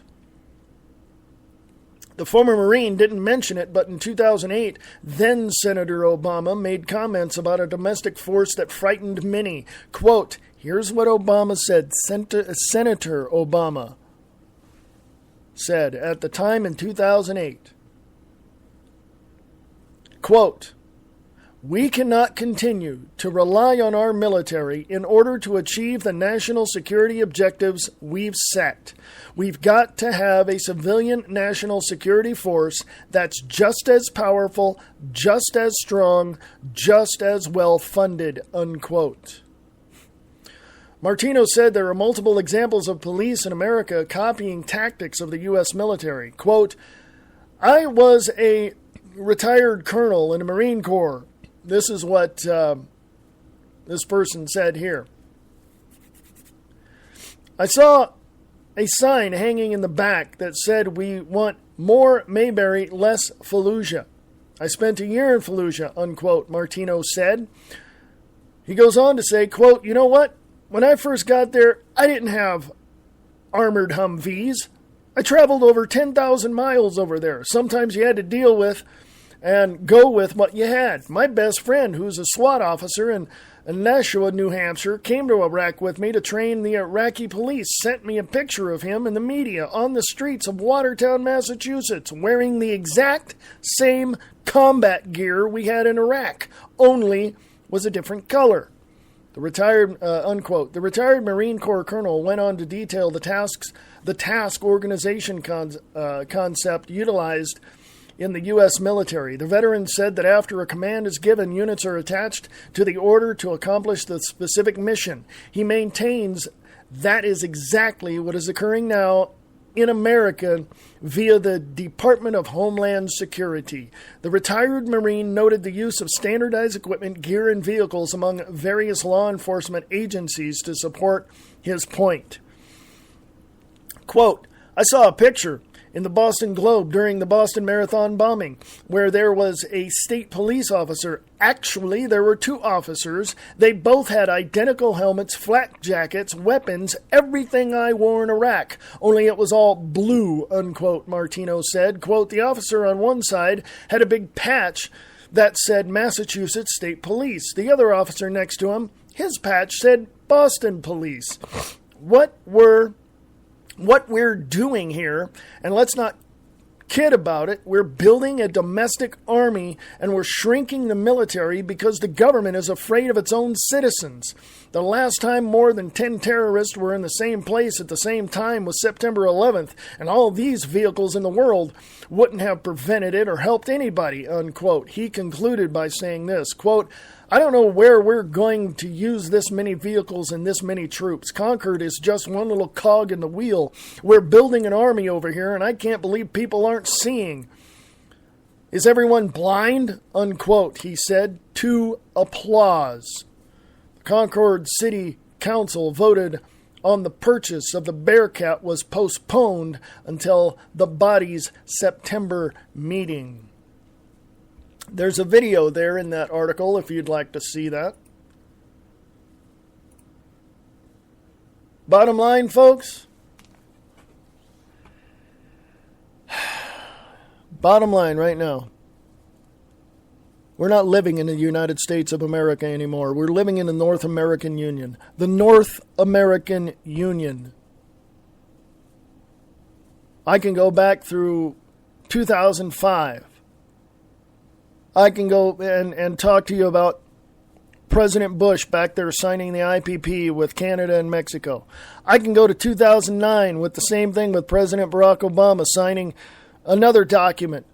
The former Marine didn't mention it, but in 2008, then Senator Obama made comments about a domestic force that frightened many. Quote, here's what Obama said, Senator Obama said at the time in 2008, quote, we cannot continue to rely on our military in order to achieve the national security objectives we've set. We've got to have a civilian national security force that's just as powerful, just as strong, just as well funded, unquote. Martino said there are multiple examples of police in America copying tactics of the U.S. military. Quote, I was a retired colonel in the Marine Corps. this is what this person said here. I saw a sign hanging in the back that said, "We want more Mayberry, less Fallujah. I spent a year in Fallujah," unquote, Martino said. He goes on to say, quote, "You know what? When I first got there, I didn't have armored Humvees. I traveled over 10,000 miles over there. Sometimes you had to deal with and go with what you had. My best friend, who's a SWAT officer in Nashua, New Hampshire, came to Iraq with me to train the Iraqi police, sent me a picture of him in the media on the streets of Watertown, Massachusetts, wearing the exact same combat gear we had in Iraq, only was a different color." The retired, unquote. The retired Marine Corps colonel went on to detail the task organization concept utilized in the U.S. military. The veteran said that after a command is given, units are attached to the order to accomplish the specific mission. He maintains that is exactly what is occurring now in America via the Department of Homeland Security. The retired Marine noted the use of standardized equipment, gear, and vehicles among various law enforcement agencies to support his point. Quote, "I saw a picture in the Boston Globe during the Boston Marathon bombing, where there was a state police officer. Actually, there were two officers. They both had identical helmets, flak jackets, weapons, everything I wore in Iraq, only it was all blue," unquote, Martino said. Quote, "The officer on one side had a big patch that said Massachusetts State Police. The other officer next to him, his patch said Boston Police. What we're doing here, and let's not kid about it, we're building a domestic army and we're shrinking the military because the government is afraid of its own citizens. The last time more than 10 terrorists were in the same place at the same time was September 11th, and all these vehicles in the world wouldn't have prevented it or helped anybody," unquote. He concluded by saying this, quote, "I don't know where we're going to use this many vehicles and this many troops. Concord is just one little cog in the wheel. We're building an army over here, and I can't believe people aren't seeing. Is everyone blind?" unquote, he said, to applause. The Concord City Council voted on the purchase of the Bearcat was postponed until the body's September meeting. There's a video there in that article if you'd like to see that. Bottom line, folks. Bottom line right now. We're not living in the United States of America anymore. We're living in the North American Union. The North American Union. I can go back through 2005. I can go and talk to you about President Bush back there signing the IPP with Canada and Mexico. I can go to 2009 with the same thing with President Barack Obama signing another document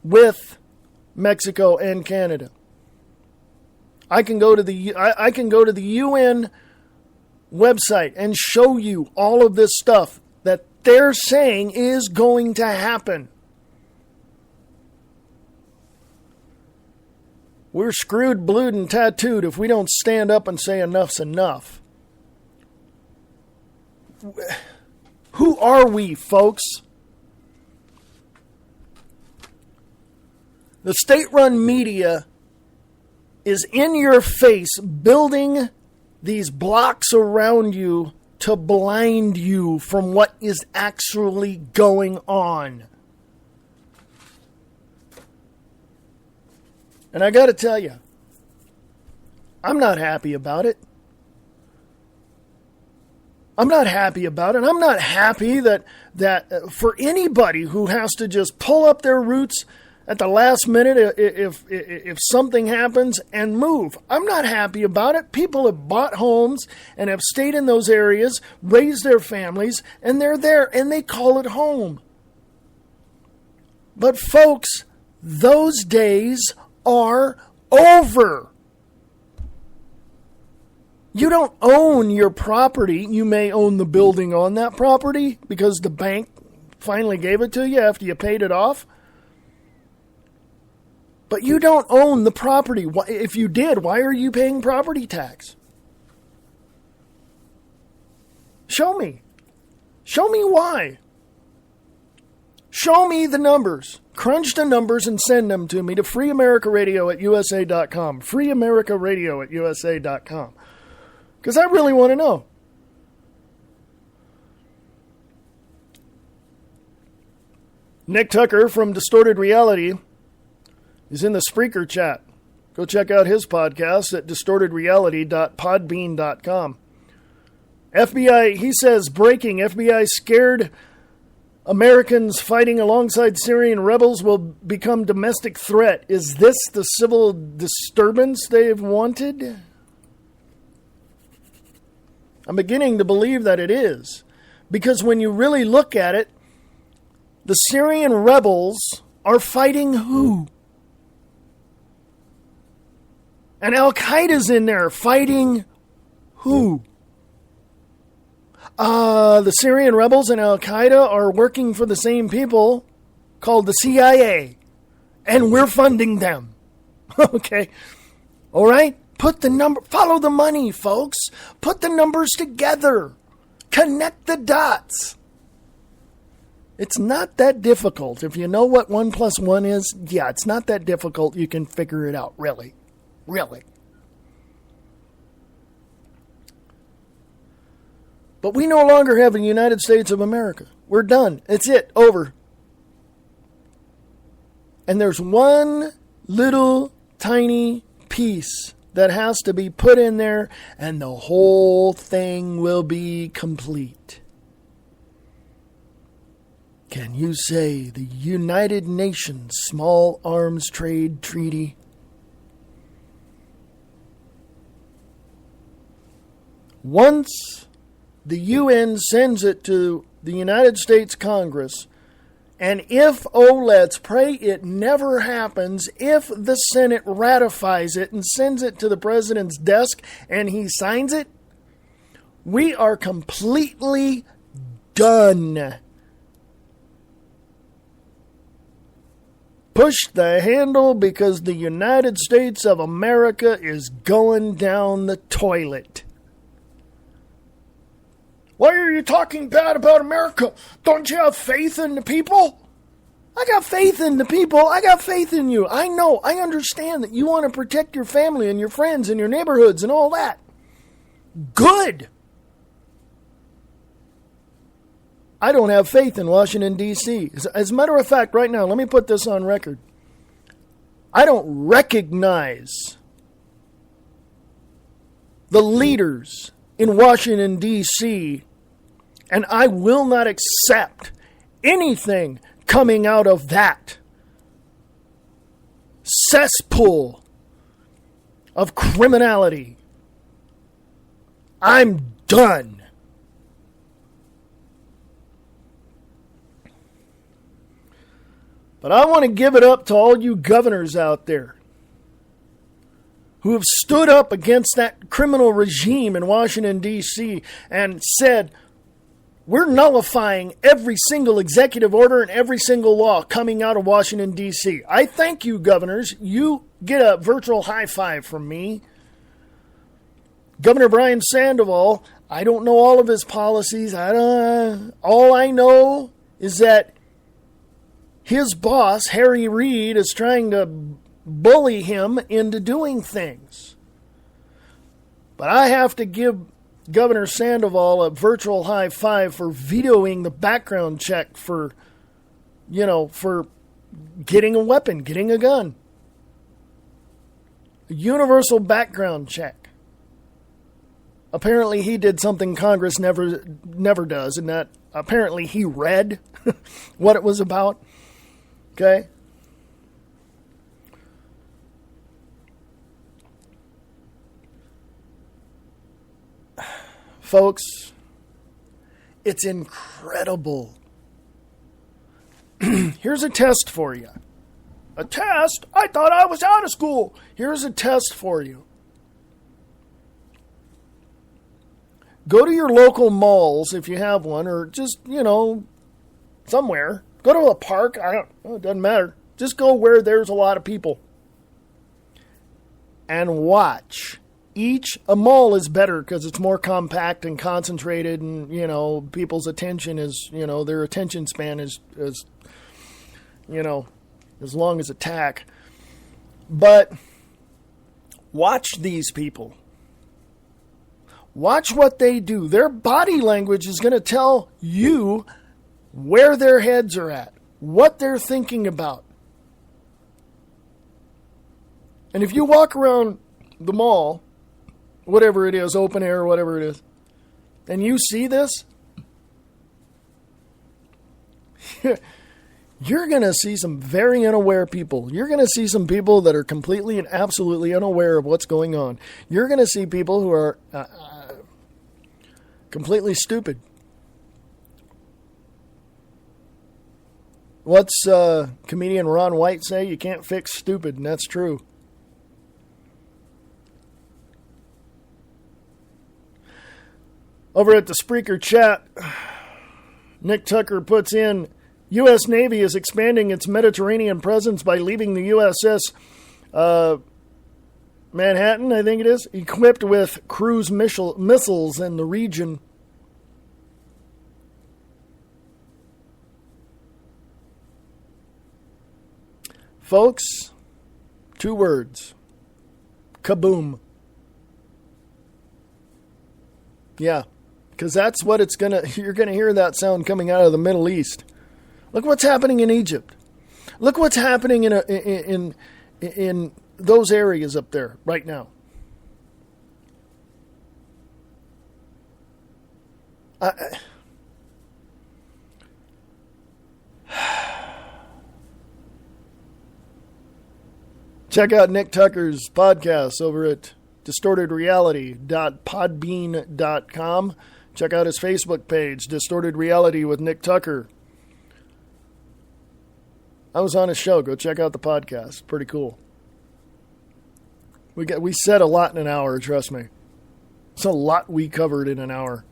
with Mexico and Canada. I can go to the UN website and show you all of this stuff that they're saying is going to happen. We're screwed, blued, and tattooed if we don't stand up and say enough's enough. Who are we, folks? The state-run media is in your face building these blocks around you to blind you from what is actually going on. And I got to tell you, I'm not happy about it. I'm not happy about it. I'm not happy that for anybody who has to just pull up their roots at the last minute if something happens and move. I'm not happy about it. People have bought homes and have stayed in those areas, raised their families, and they're there and they call it home. But folks, those days are over. You don't own your property. You may own the building on that property because the bank finally gave it to you after you paid it off. But you don't own the property. If you did, why are you paying property tax? Show me. Show me why. Show me the numbers. Crunch the numbers and send them to me to freeamericaradio@usa.com. freeamericaradio@usa.com. Because I really want to know. Nick Tucker from Distorted Reality is in the Spreaker chat. Go check out his podcast at distortedreality.podbean.com. FBI, he says, breaking, FBI scared Americans fighting alongside Syrian rebels will become domestic threat. Is this the civil disturbance they've wanted? I'm beginning to believe that it is. Because when you really look at it, the Syrian rebels are fighting who? And Al-Qaeda's in there fighting who? The Syrian rebels and Al-Qaeda are working for the same people called the CIA. And we're funding them. Okay. All right? Follow the money, folks. Put the numbers together. Connect the dots. It's not that difficult. If you know what 1 + 1 is, yeah, it's not that difficult. You can figure it out, really. Really. But we no longer have a United States of America. We're done. It's it. Over. And there's one little tiny piece that has to be put in there, and the whole thing will be complete. Can you say the United Nations Small Arms Trade Treaty? Once the UN sends it to the United States Congress, and if, let's pray it never happens, if the Senate ratifies it and sends it to the president's desk and he signs it, we are completely done. Push the handle because the United States of America is going down the toilet. Why are you talking bad about America? Don't you have faith in the people? I got faith in the people. I got faith in you. I know. I understand that you want to protect your family and your friends and your neighborhoods and all that. Good. I don't have faith in Washington, D.C. As a matter of fact, right now, let me put this on record. I don't recognize the leaders in Washington, D.C., and I will not accept anything coming out of that cesspool of criminality. I'm done. But I want to give it up to all you governors out there who have stood up against that criminal regime in Washington, D.C. and said, we're nullifying every single executive order and every single law coming out of Washington, D.C. I thank you, governors. You get a virtual high five from me. Governor Brian Sandoval, I don't know all of his policies. All I know is that his boss, Harry Reid, is trying to bully him into doing things. But I have to give Governor Sandoval a virtual high five for vetoing the background check for getting a weapon, getting a gun. A universal background check. Apparently he did something Congress never does, and that apparently he read what it was about. Okay? Folks, it's incredible. Here's a test for you. A test? I thought I was out of school. Here's a test for you. Go to your local malls if you have one, or just, somewhere. Go to a park. It doesn't matter. Just go where there's a lot of people. and watch. A mall is better because it's more compact and concentrated, and, people's attention is, their attention span is as long as a tack. But watch these people. Watch what they do. Their body language is going to tell you where their heads are at, what they're thinking about. And if you walk around the mall, whatever it is, open air, whatever it is, and you see this, you're going to see some very unaware people. You're going to see some people that are completely and absolutely unaware of what's going on. You're going to see people who are completely stupid. What's comedian Ron White say? You can't fix stupid, and that's true. Over at the Spreaker chat, Nick Tucker puts in, U.S. Navy is expanding its Mediterranean presence by leaving the USS Manhattan, I think it is, equipped with cruise missiles in the region. Folks, 2 words. Kaboom. Yeah, because that's what you're going to hear that sound coming out of the Middle East. Look what's happening in Egypt. Look what's happening in those areas up there right now. Check out Nick Tucker's podcast over at distortedreality.podbean.com. Check out his Facebook page, Distorted Reality with Nick Tucker. I was on his show. Go check out the podcast. Pretty cool. We said a lot in an hour, trust me. It's a lot we covered in an hour.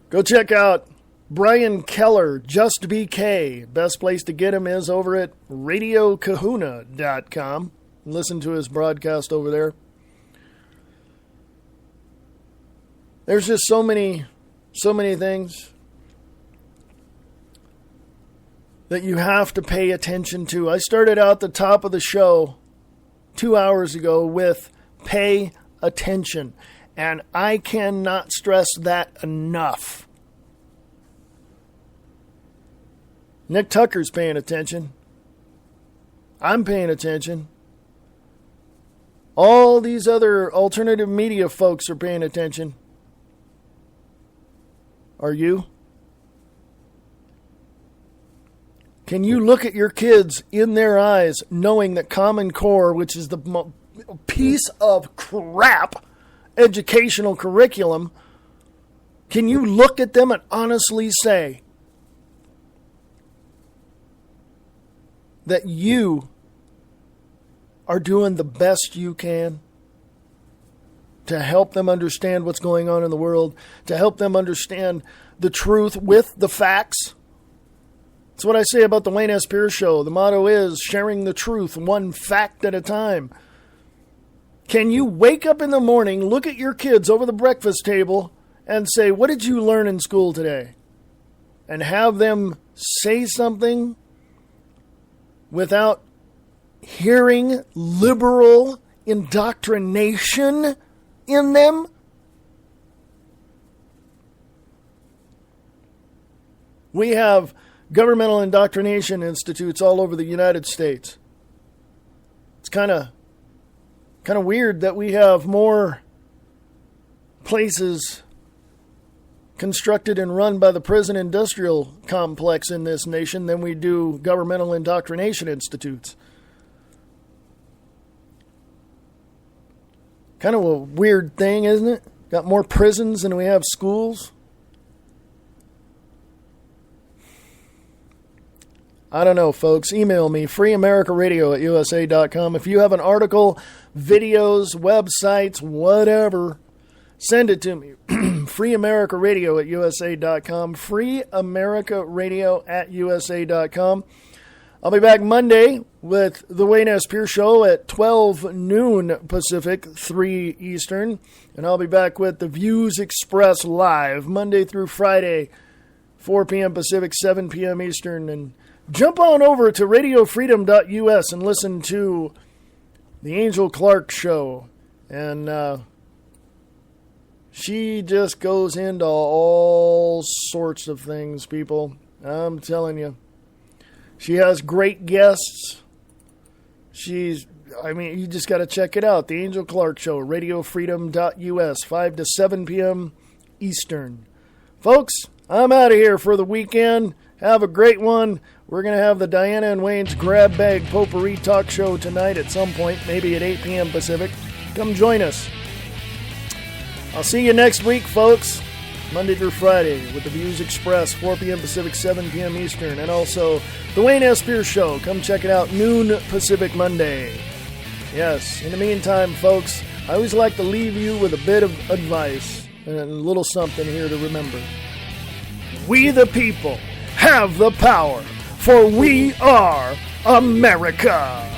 Go check out Brian Keller, Just BK. Best place to get him is over at radiokahuna.com. Listen to his broadcast over there. There's just so many things that you have to pay attention to. I started out the top of the show 2 hours ago with pay attention, and I cannot stress that enough. Nick Tucker's paying attention. I'm paying attention. All these other alternative media folks are paying attention. Are you? Can you look at your kids in their eyes knowing that Common Core, which is the piece of crap educational curriculum, can you look at them and honestly say that you are doing the best you can to help them understand what's going on in the world, to help them understand the truth with the facts? That's what I say about the Wayne S. Pierce Show. The motto is sharing the truth one fact at a time. Can you wake up in the morning, look at your kids over the breakfast table, and say, what did you learn in school today? And have them say something without hearing liberal indoctrination in them? We have governmental indoctrination institutes all over the United States. It's kind of weird that we have more places constructed and run by the prison industrial complex in this nation than we do governmental indoctrination institutes. Kind of a weird thing, isn't it? Got more prisons than we have schools. I don't know, folks. Email me, freeamericaradio@usa.com. If you have an article, videos, websites, whatever, send it to me. freeamericaradio@usa.com. freeamericaradio@usa.com. I'll be back Monday with the Wayne S. Pierce Show at 12 noon Pacific, 3 Eastern. And I'll be back with the Views Express live Monday through Friday, 4 p.m. Pacific, 7 p.m. Eastern. And jump on over to radiofreedom.us and listen to the Angel Clark Show. And she just goes into all sorts of things, people. I'm telling you. She has great guests. You just got to check it out. The Angel Clark Show, radiofreedom.us, 5 to 7 p.m. Eastern. Folks, I'm out of here for the weekend. Have a great one. We're going to have the Diana and Wayne's Grab Bag Potpourri Talk Show tonight at some point, maybe at 8 p.m. Pacific. Come join us. I'll see you next week, folks. Monday through Friday with the Views Express, 4 p.m. Pacific, 7 p.m. Eastern. And also the Wayne S. Pierce Show. Come check it out, noon Pacific Monday. Yes, in the meantime, folks, I always like to leave you with a bit of advice and a little something here to remember. We the people have the power, for we are America.